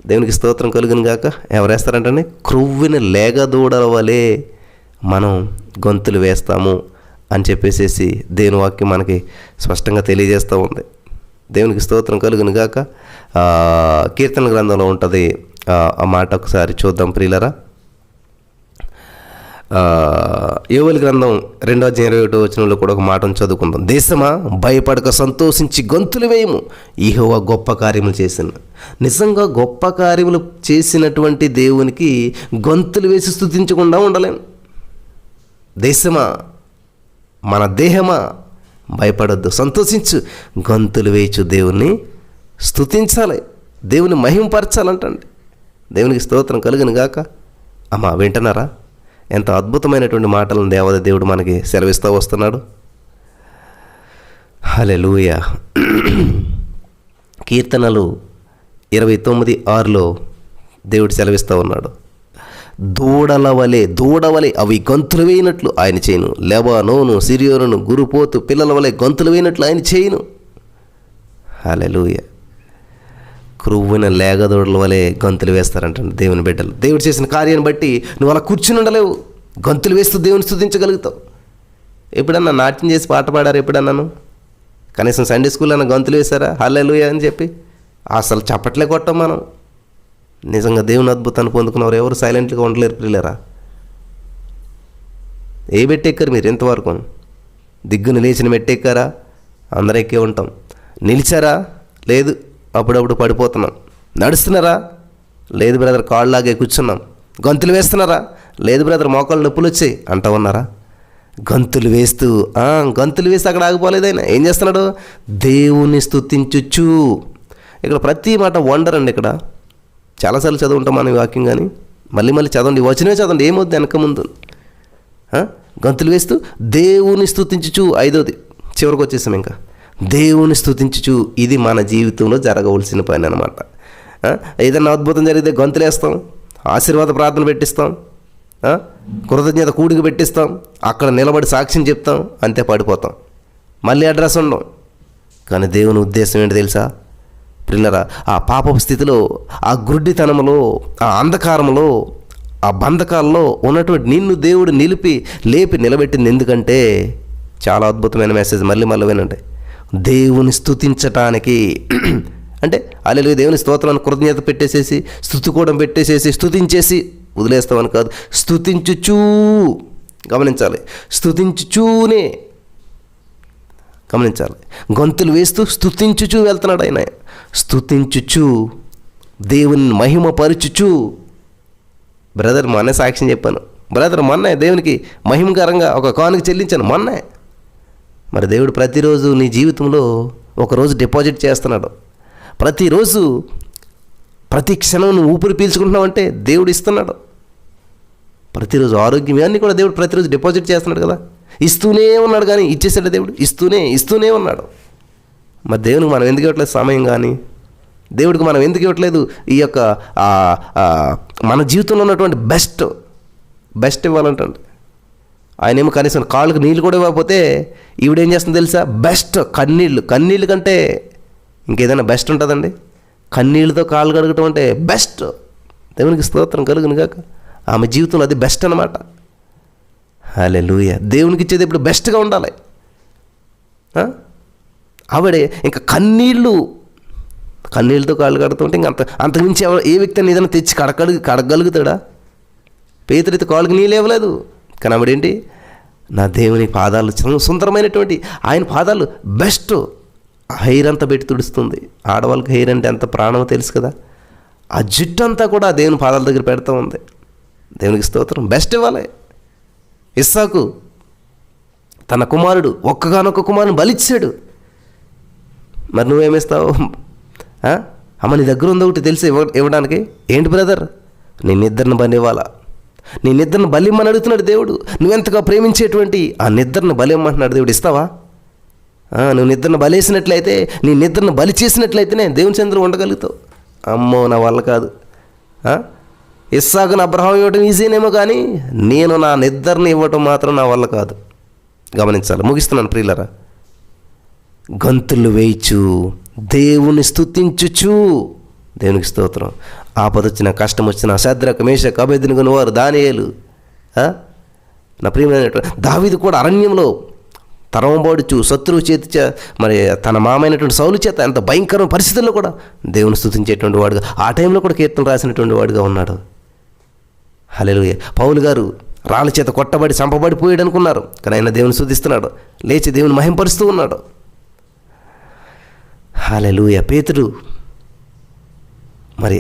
దేవునికి స్తోత్రం కలుగును గాక. ఎవరు వేస్తారంటండి? క్రొవ్విన లేగ దూడల వలె మనం గొంతులు వేస్తాము అని చెప్పేసి దేవుని వాక్యం మనకి స్పష్టంగా తెలియజేస్తూ ఉంది. దేవునికి స్తోత్రం కలుగును గాక. కీర్తన గ్రంథంలో ఉంటుంది ఆ మాట, ఒకసారి చూద్దాం ప్రియులరా. యోవేలు గ్రంథం 2:21 కూడా ఒక మాటను చదువుకుందాం. దేశమా భయపడక సంతోషించి గొంతులు వేయము, యెహోవా గొప్ప కార్యములు చేసిన. నిజంగా గొప్ప కార్యములు చేసినటువంటి దేవునికి గొంతులు వేసి స్తుతించకుండా ఉండలేం. దేశమా, మన దేహమా భయపడొద్దు, సంతోషించు, గొంతులు వేయచ్చు, దేవుణ్ణి స్తుతించాలి, దేవుని మహింపరచాలంటండి. దేవునికి స్తోత్రం కలుగును గాక. అమ్మా వింటున్నారా? ఎంత అద్భుతమైనటువంటి మాటలను దేవాది దేవుడు మనకి సెలవిస్తూ వస్తున్నాడు. హల్లెలూయా. కీర్తనలు 29:6 దేవుడు సెలవిస్తూ ఉన్నాడు. దూడవలే అవి గొంతులు వేయినట్లు ఆయన చేయను, లెబానోను, సిరియోను, గురుపోతు పిల్లల వలె గొంతులు వేయినట్లు ఆయన చేయను. హల్లెలూయా. క్రొవ్విన లేగదోడల వలె గొంతులు వేస్తారంటండి దేవుని బిడ్డలు. దేవుడు చేసిన కార్యాన్ని బట్టి నువ్వు అలా కూర్చుని ఉండలేవు, గొంతులు వేస్తూ దేవుని స్తుతించగలుగుతావు. ఎప్పుడన్నా నాట్యం చేసి పాట పాడారు? ఎప్పుడన్నాను? కనీసం సండే స్కూల్ అన్న గొంతులు వేశారా హల్లెలూయా అని చెప్పి? అసలు చప్పట్లే కొట్టాం మనం. నిజంగా దేవుని అద్భుతాన్ని పొందుకున్నవారు ఎవరు సైలెంట్గా ఉండలేరు ప్రియులారా. ఏ మెట్టెక్కారు మీరు ఇంతవరకు? దిగ్గును లేచిన మెట్టెక్కారా? అందరూ ఎక్కే ఉంటాం. నిలిచారా? లేదు, అప్పుడప్పుడు పడిపోతున్నాం. నడుస్తున్నారా? లేదు బ్రదర్, కాళ్ళలాగే కూర్చున్నాం. గొంతులు వేస్తున్నారా? లేదు బ్రదర్, మోకాళ్ళు నొప్పులు వచ్చాయి అంటూ ఉన్నారా? గొంతులు వేస్తూ అక్కడ ఆగిపోలేదైనా ఏం చేస్తున్నాడు? దేవుని స్తుతించుచు. ఇక్కడ ప్రతి మాట వండర్ అండి. ఇక్కడ చాలాసార్లు చదువుంటాం మనం ఈ వాక్యం, కానీ మళ్ళీ చదవండి, వచనమే చదవండి, ఏమవుద్ది వెనక ముందు. గొంతులు వేస్తూ దేవుని స్తుతించుచు. 5వది చివరికి వచ్చేసాం. ఇంకా దేవుని స్తుతించుచు. ఇది మన జీవితంలో జరగవలసిన పని అనమాట. ఏదన్నా అద్భుతం జరిగితే గొంతులు వేస్తాం, ఆశీర్వాద ప్రార్థన పెట్టిస్తాం, కృతజ్ఞత కూడికి పెట్టిస్తాం, అక్కడ నిలబడి సాక్ష్యం చెప్తాం, అంతే పడిపోతాం, మళ్ళీ అడ్రస్ ఉండం. కానీ దేవుని ఉద్దేశం ఏంటి తెలుసా ప్రియులారా? ఆ పాపపు స్థితిలో, ఆ గుడ్డితనంలో, ఆ అంధకారంలో, ఆ బంధకాల్లో ఉన్నటువంటి నిన్ను దేవుడు లేపి నిలబెట్టింది ఎందుకంటే, చాలా అద్భుతమైన మెసేజ్, మళ్ళీ వినండి. దేవుని స్తుతించటానికి. అంటే హల్లెలూయా, దేవుని స్తోత్రాన్ని కృతజ్ఞత పెట్టేసేసి, స్తుతికోవడం పెట్టేసేసి, స్తుతించేసి వదిలేస్తామని కాదు, స్తుతించుచూ. గమనించాలి, స్తుతించుచూనే గమనించాలి. గొంతులు వేస్తూ స్తుతించుచూ వెళ్తున్నాడు ఆయన. స్తుతించుచు, దేవుని మహిమపరచుచు. బ్రదర్ మొన్నే సాక్ష్యం చెప్పాను, బ్రదర్ మొన్నే దేవునికి మహిమకరంగా ఒక కానుక చెల్లించాను మొన్నే. మరి దేవుడు ప్రతిరోజు నీ జీవితంలో ఒకరోజు డిపాజిట్ చేస్తున్నాడు. ప్రతిరోజు, ప్రతి క్షణం నువ్వు ఊపిరి పీల్చుకుంటున్నావంటే దేవుడు ఇస్తున్నాడు. ప్రతిరోజు ఆరోగ్యం, ఇవన్నీ కూడా దేవుడు ప్రతిరోజు డిపాజిట్ చేస్తున్నాడు కదా. ఇస్తూనే ఉన్నాడు కానీ ఇచ్చేసాడు దేవుడు, ఇస్తూనే ఉన్నాడు. మరి దేవునికి మనం ఎందుకు ఇవ్వట్లేదు సమయం? కానీ దేవుడికి మనం ఎందుకు ఇవ్వట్లేదు ఈ యొక్క మన జీవితంలో ఉన్నటువంటి బెస్ట్ ఇవ్వాలంటండి. ఆయన ఏమో కనీసం కాళ్ళకు నీళ్ళు కూడా ఇవ్వకపోతే ఈవిడేం చేస్తుంది తెలుసా? బెస్ట్ కన్నీళ్ళు కంటే ఇంకేదైనా బెస్ట్ ఉంటుందండి? కన్నీళ్ళతో కాళ్ళు కడగటం అంటే బెస్ట్. దేవునికి స్తోత్రం కలుగును గాక. ఆమె జీవితంలో అది బెస్ట్ అన్నమాట. హల్లెలూయా. దేవునికి ఇచ్చేది ఇప్పుడు బెస్ట్గా ఉండాలి. ఆవిడే ఇంకా కన్నీళ్ళతో కాళ్ళు కడుతుంటే ఇంక అంతకుమించి ఏ వ్యక్తి అని ఏదైనా తెచ్చి కడగలుగుతాడా? పేతురైతే కాళ్ళకి నీళ్ళు ఇవ్వలేదు, కానీ ఆవిడేంటి? నా దేవుని పాదాలు సుందరమైనటువంటి ఆయన పాదాలు బెస్ట్. హెయిర్ అంతా పెట్టి తుడుస్తుంది. ఆడవాళ్ళకి హెయిర్ అంటే ఎంత ప్రాణమో తెలుసు కదా. ఆ జుట్టు అంతా కూడా దేవుని పాదాల దగ్గర పెడతా ఉంది. దేవునికి స్తోత్రం. బెస్ట్ ఇవ్వాలి. ఇస్సాకు తన కుమారుడు ఒక్కగానొక్క కుమారుని బలిచ్చాడు. మరి నువ్వేమిస్తావు? అమ్మ నీ దగ్గర ఉంది ఒకటి తెలిసి ఇవ్వడానికి. ఏంటి బ్రదర్? నీ నిద్రను బలి ఇవ్వాలా? నీ నిద్రను బలిమ్మని అడుగుతున్నాడు దేవుడు. నువ్వెంతగా ప్రేమించేటువంటి ఆ నిద్రను బలిమ్మంటున్నాడు దేవుడు. ఇస్తావా? నువ్వు నిద్రను బలేసినట్లయితే, నీ నిద్రను బలి చేసినట్లయితేనే దేవుని చంద్రుడు ఉండగలుగుతావు. అమ్మో నా వల్ల కాదు. ఇస్సాకును అబ్రహాం ఇవ్వటం ఈజీనేమో కానీ నేను నా నిద్రని ఇవ్వటం మాత్రం నా వల్ల కాదు. గమనించాలి. ముగిస్తున్నాను ప్రియులరా. గంతులు వేయిచు దేవుని స్తుతించుచు, దేవునికి స్తోత్రం. ఆపద వచ్చిన, కష్టం వచ్చిన, శద్రక మేషక అబేద్నెగో వారు, దానియేలు, నా ప్రియమైనటువంటి దావీదు కూడా అరణ్యంలో తరమబడుచు శత్రువు చేతి మరి తన మామైనటువంటి సౌలు చేత ఎంత భయంకరమైన పరిస్థితుల్లో కూడా దేవుని స్తుతించేటువంటి వాడుగా, ఆ టైంలో కూడా కీర్తన రాసినటువంటి వాడుగా ఉన్నాడు. హల్లెలూయా. పౌలు గారు రాళ్ళ చేత కొట్టబడి చంపబడిపోయాడు అనుకున్నారు, కానీ ఆయన దేవుని స్తుతిస్తున్నాడు, లేచి దేవుని మహింపరుస్తూ ఉన్నాడు. హల్లెలూయా. పేతురు మరి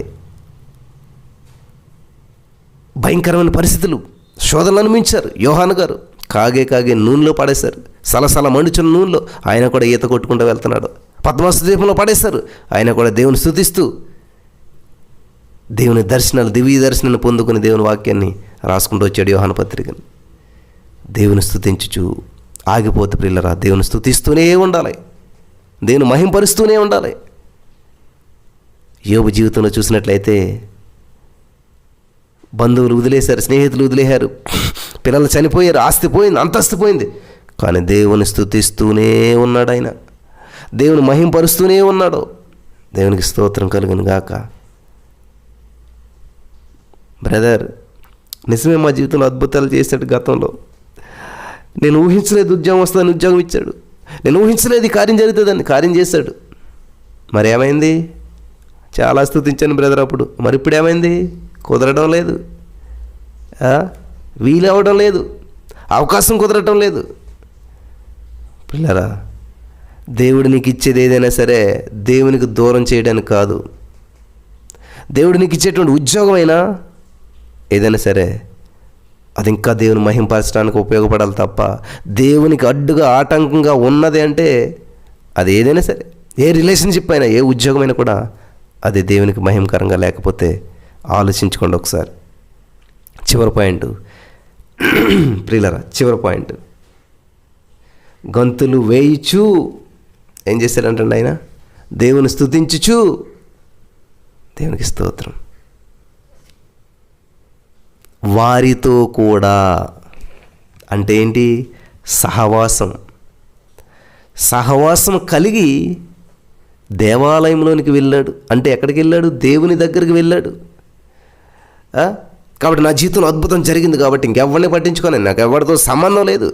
భయంకరమైన పరిస్థితులు, శోధనలు అనుభవించారు. యోహాను గారు కాగే నూనెలో పడేశారు. సలసల మండుచున్న నూనెలో ఆయన కూడా ఈత కొట్టుకుంటూ వెళ్తున్నాడు. పద్మాసు ద్వీపంలో పడేశారు. ఆయన కూడా దేవుని స్తుతిస్తూ దేవుని దివ్య దర్శనాన్ని పొందుకుని దేవుని వాక్యాన్ని రాసుకుంటూ వచ్చాడు యోహాను పత్రికని. దేవుని స్తుతించుచు ఆగిపోతే ప్రియులరా, దేవుని స్తుతిస్తూనే ఉండాలి, దేవుని మహింపరుస్తూనే ఉండాలి. యోబు జీవితంలో చూసినట్లయితే బంధువులు వదిలేశారు, స్నేహితులు వదిలేశారు, పిల్లలు చనిపోయారు, ఆస్తి పోయింది, అంతస్తు పోయింది, కానీ దేవుని స్తుతిస్తూనే ఉన్నాడు. ఆయన దేవుని మహింపరుస్తూనే ఉన్నాడు. దేవునికి స్తోత్రం కలుగును గాక. బ్రదర్, నిజమే, మా జీవితంలో అద్భుతాలు చేశాడు. గతంలో నేను ఊహించలేదు ఉద్యోగం వస్తుందని ఉద్యోగం ఇచ్చాడు. నేను ఊహించలేదు ఈ కార్యం జరుగుతుందని కార్యం చేశాడు. మరి ఏమైంది? చాలా స్తుతించాను బ్రదర్ అప్పుడు. మరి ఇప్పుడు ఏమైంది? కుదరడం లేదు, వీలవడం లేదు, అవకాశం కుదరటం లేదు. పిల్లరా, దేవుడు నీకు ఇచ్చేది ఏదైనా సరే దేవునికి దూరం చేయడానికి కాదు. దేవుడు నీకు ఇచ్చేటువంటి ఉద్యోగమైనా ఏదైనా సరే అది ఇంకా దేవుని మహింపరచడానికి ఉపయోగపడాలి తప్ప దేవునికి అడ్డుగా ఆటంకంగా ఉన్నది అంటే అది ఏదైనా సరే, ఏ రిలేషన్షిప్ అయినా, ఏ ఉద్యోగమైనా కూడా అది దేవునికి మహిమకరంగా లేకపోతే ఆలోచించుకోండి ఒకసారి. చివరి పాయింట్ ప్రియులరా, చివరి పాయింట్. గంతులు వేయిచు ఏం చేశాడంటే ఆయన దేవుని స్తుతించుచు, దేవునికి స్తోత్రం, వారితో కూడా. అంటే ఏంటి? సహవాసం కలిగి దేవాలయంలోనికి వెళ్ళాడు. అంటే ఎక్కడికి వెళ్ళాడు? దేవుని దగ్గరికి వెళ్ళాడు. కాబట్టి నా జీవితంలో అద్భుతం జరిగింది కాబట్టి ఇంకెవరిని పట్టించుకోను, నాకు ఎవరితో సంబంధం లేదు.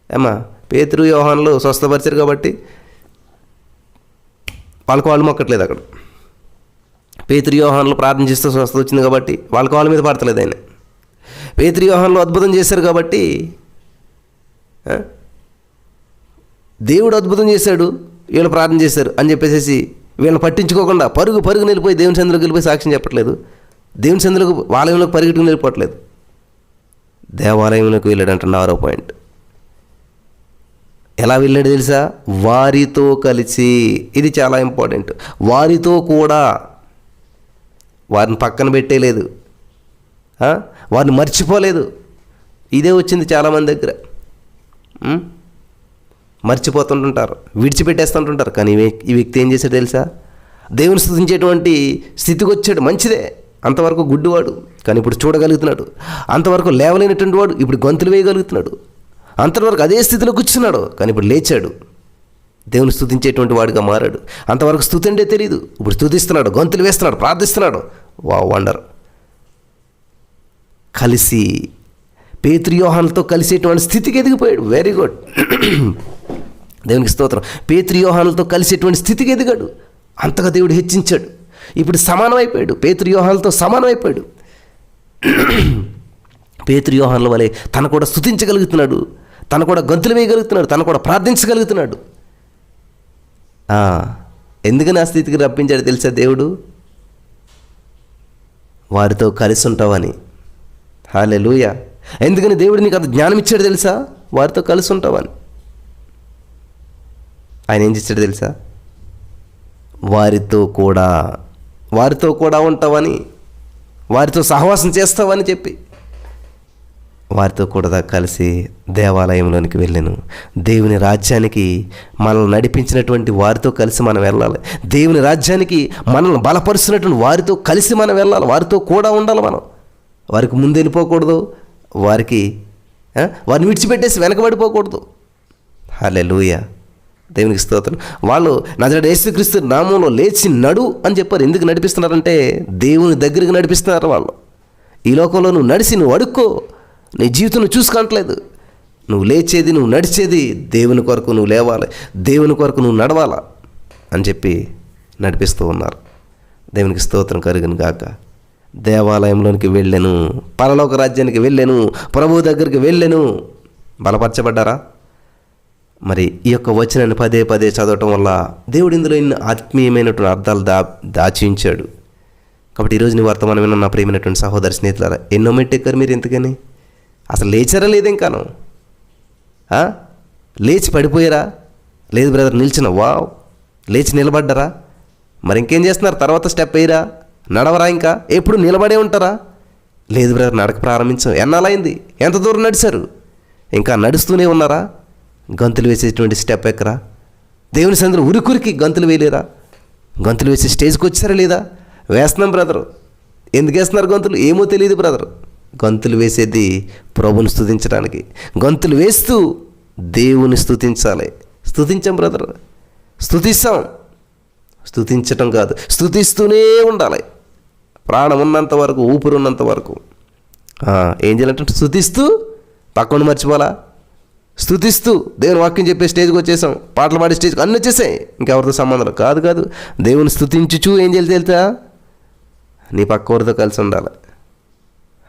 ఏమా పేతురు యోహానులు స్వస్థపరిచారు కాబట్టి వాళ్ళకి వాళ్ళు మొక్కట్లేదు. అక్కడ పేతురు యోహానులు ప్రార్థన చేస్తూ స్వస్థత వచ్చింది కాబట్టి వాళ్ళకి వాళ్ళ మీద పడతలేదు. ఆయన పేతురు యోహానులు అద్భుతం చేశారు కాబట్టి, దేవుడు అద్భుతం చేశాడు, వీళ్ళు ప్రార్థన చేశారు అని చెప్పేసి వీళ్ళని పట్టించుకోకుండా పరుగు వెళ్ళిపోయి దేవుని సందులోకి వెళ్ళిపోయి సాక్ష్యం చెప్పట్లేదు. దేవుని సందులోకి ఆలయంలోకి పరిగెట్టుకుని వెళ్ళిపోవట్లేదు, దేవాలయంలోకి వెళ్ళాడంట. 6వ పాయింట్. ఎలా వెళ్ళాడు తెలుసా? వారితో కలిసి. ఇది చాలా ఇంపార్టెంట్. వారితో కూడా. వారిని పక్కన పెట్టేలేదు, వారిని మర్చిపోలేదు. ఇదే వచ్చింది చాలామంది దగ్గర. మర్చిపోతుంటుంటారు, విడిచిపెట్టేస్తుంటుంటారు. కానీ ఈ వ్యక్తి ఏం చేశాడు తెలుసా? దేవుని స్తుతించేటువంటి స్థితికి వచ్చాడు. మంచిదే, అంతవరకు గుడ్డివాడు కానీ ఇప్పుడు చూడగలుగుతున్నాడు. అంతవరకు లేవలేనటువంటి వాడు ఇప్పుడు గొంతులు వేయగలుగుతున్నాడు. అంతవరకు అదే స్థితిలో కూర్చున్నాడు కానీ ఇప్పుడు లేచాడు, దేవుని స్తుతించేటువంటి వాడిగా మారాడు. అంతవరకు స్తుతి అంటే తెలియదు, ఇప్పుడు స్తుతిస్తున్నాడు, గొంతులు వేస్తున్నాడు, ప్రార్థిస్తున్నాడు. వండర్. కలిసి పేతురు యోహానులతో కలిసేటువంటి స్థితికి ఎదిగిపోయాడు. వెరీ గుడ్, దేవునికి స్తోత్రం. పేతురు యోహానులతో కలిసేటువంటి స్థితికి ఎదిగాడు. అంతగా దేవుడు హెచ్చించాడు. ఇప్పుడు సమానమైపోయాడు, పేతురు యోహానులతో సమానమైపోయాడు. పేతురు యోహానుల వలె తను కూడా స్తుతించగలుగుతున్నాడు, తను కూడా గొంతులు వేయగలుగుతున్నాడు, తను కూడా ప్రార్థించగలుగుతున్నాడు. ఎందుకని ఆ స్థితికి రప్పించాడు తెలుసా? దేవుడు వారితో కలిసి ఉంటావని. హల్లెలూయా. ఎందుకని దేవుడు నీకు అంత జ్ఞానం ఇచ్చాడు తెలుసా? వారితో కలిసి ఉంటావని. ఆయన ఏం చేశాడు తెలుసా? వారితో కూడా ఉంటావని, వారితో సహవాసం చేస్తావని చెప్పి వారితో కూడా కలిసి దేవాలయంలోనికి వెళ్ళాను. దేవుని రాజ్యానికి మనల్ని నడిపించినటువంటి వారితో కలిసి మనం వెళ్ళాలి. దేవుని రాజ్యానికి మనల్ని బలపరుస్తున్నటువంటి వారితో కలిసి మనం వెళ్ళాలి. వారితో కూడా ఉండాలి. మనం వారికి ముందు వెళ్ళిపోకూడదు, వారిని విడిచిపెట్టేసి వెనకబడిపోకూడదు. హల్లెలూయా, దేవునికి స్తోత్రం. వాళ్ళు నజరేయుడైన యేసుక్రీస్తు నామంలో లేచి నడు అని చెప్పారు. ఎందుకు నడిపిస్తున్నారంటే దేవుని దగ్గరికి నడిపిస్తున్నారు. వాళ్ళు ఈ లోకంలో నువ్వు నడిచి నువ్వు అడుక్కో, నీ జీవితం నువ్వు చూసుకోవట్లేదు. నువ్వు లేచేది, నువ్వు నడిచేది దేవుని కొరకు నువ్వు లేవాలి, దేవుని కొరకు నువ్వు నడవాలా అని చెప్పి నడిపిస్తూ ఉన్నారు. దేవునికి స్తోత్రం కలుగును గాక. దేవాలయంలోనికి వెళ్ళాను, పరలోక రాజ్యానికి వెళ్ళాను, ప్రభువు దగ్గరికి వెళ్ళాను. బలపరచబడ్డారా? మరి ఈ యొక్క వచనాన్ని పదే పదే చదవటం వల్ల దేవుడు ఇందులో ఎన్ని ఆత్మీయమైనటువంటి అర్థాలు దాచించాడు. కాబట్టి ఈరోజు నీ వర్తమానం విన్న నా ప్రియమైనటువంటి సహోదరి స్నేహితులారా, ఎన్నో మెట్టెక్కారు మీరు. ఎంతకని అసలు లేచారా లేదు? ఇంకాను లేచి పడిపోయారా? లేదు బ్రదర్, నిల్చిన. వావ్, లేచి నిలబడ్డారా? మరి ఇంకేం చేస్తున్నారు? తర్వాత స్టెప్ వేయరా? నడవరా? ఇంకా ఎప్పుడు నిలబడే ఉంటారా? లేదు బ్రదర్, నడక ప్రారంభించాం. ఎన్నాళ్ళైంది? ఎంత దూరం నడిచారు? ఇంకా నడుస్తూనే ఉన్నారా? గంతులు వేసేటువంటి స్టెప్ ఎక్కరా? దేవుని సన్నిధిలో ఉరికి గంతులు వేయలేరా? గంతులు వేసే స్టేజ్కి వచ్చారా లేదా? వేస్తున్నాం బ్రదరు. ఎందుకు వేస్తున్నారు గంతులు? ఏమో తెలియదు బ్రదర్. గంతులు వేసేది ప్రభుని స్తుతించడానికి. గంతులు వేస్తూ దేవుని స్తుతించాలి. స్తుతించాం బ్రదర్, స్తుతిస్తాం. స్తుతించటం కాదు, స్తుతిస్తూనే ఉండాలి. ప్రాణం ఉన్నంత వరకు, ఊపిరి ఉన్నంత వరకు ఏం చేయాలంటే స్తుతిస్తూ, పక్కన మర్చిపోవాలా, స్తుతిస్తూ దేవుని వాక్యం చెప్పే స్టేజ్కి వచ్చేసాం, పాటలు పాడే స్టేజ్కి అన్నీ వచ్చేసాయి. ఇంకెవరితో సంబంధం కాదు. దేవుని స్తుతించుచు ఏం చేయాలి తెలుసా? నీ పక్కవారితో కలిసి ఉండాలి.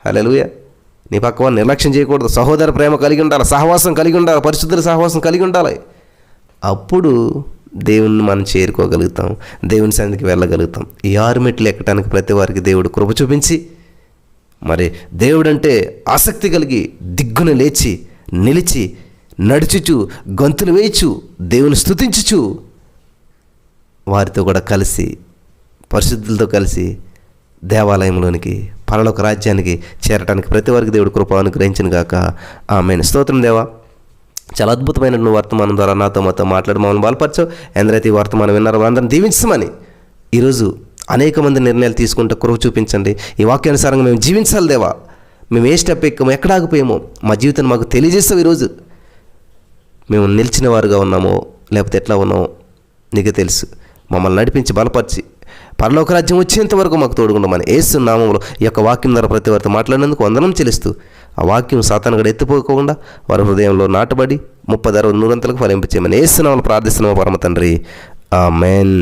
హల్లెలూయా. నీ పక్కవారిని నిర్లక్ష్యం చేయకూడదు. సహోదర ప్రేమ కలిగి ఉండాలి, సహవాసం కలిగి ఉండాలి, పరిశుద్ధుల సహవాసం కలిగి ఉండాలి. అప్పుడు దేవుణ్ణి మనం చేరుకోగలుగుతాం, దేవుని సన్నిధికి వెళ్ళగలుగుతాం. ఈ 6 మెట్లు ఎక్కడానికి ప్రతి వారికి దేవుడు కృప చూపించి, మరి దేవుడంటే ఆసక్తి కలిగి దిగ్గున లేచి నిలిచి నడుచుచు గొంతులు వేయచ్చు దేవుని స్తుతించుచు వారితో కూడా కలిసి, పరిశుద్ధులతో కలిసి దేవాలయంలోనికి, పరలోక రాజ్యానికి చేరడానికి ప్రతి వారికి దేవుడు కృప అనుగ్రహించిన గాక. ఆమేన్. స్తోత్రం దేవా. చాలా అద్భుతమైన వర్తమానం ద్వారా నాతో మాట్లాడి మమ్మల్ని బలపరచు. ఎందరైతే ఈ వర్తమానం విన్నారో అందరిని దీవించమని ఈరోజు అనేక మంది నిర్ణయాలు తీసుకుంటే కృప చూపించండి. ఈ వాక్యానుసారంగా మేము జీవించాలి దేవా. మేము ఏ స్టెప్ ఎక్కమో, ఎక్కడ ఆగిపోయామో మా జీవితాన్ని మాకు తెలియజేస్తావు. ఈరోజు మేము నిలిచిన వారుగా ఉన్నామో లేకపోతే ఎట్లా ఉన్నామో నీకు తెలుసు. మమ్మల్ని నడిపించి బలపరిచి పరలోక రాజ్యం వచ్చేంత వరకు మాకు తోడుకుంటామని యేసు నామములో ఈ యొక్క వాక్యం ద్వారా ప్రతి వారితో మాట్లాడినందుకు వందనం చెల్లిస్తూ, ఆ వాక్యం సాతాను కూడా ఎత్తిపోకుండా వారి హృదయంలో నాటబడి 30, 60, 100 ఫలింపచేయమని యేసు నామములో ప్రార్థిస్తున్నాము పరమ తండ్రి. ఆమేన్.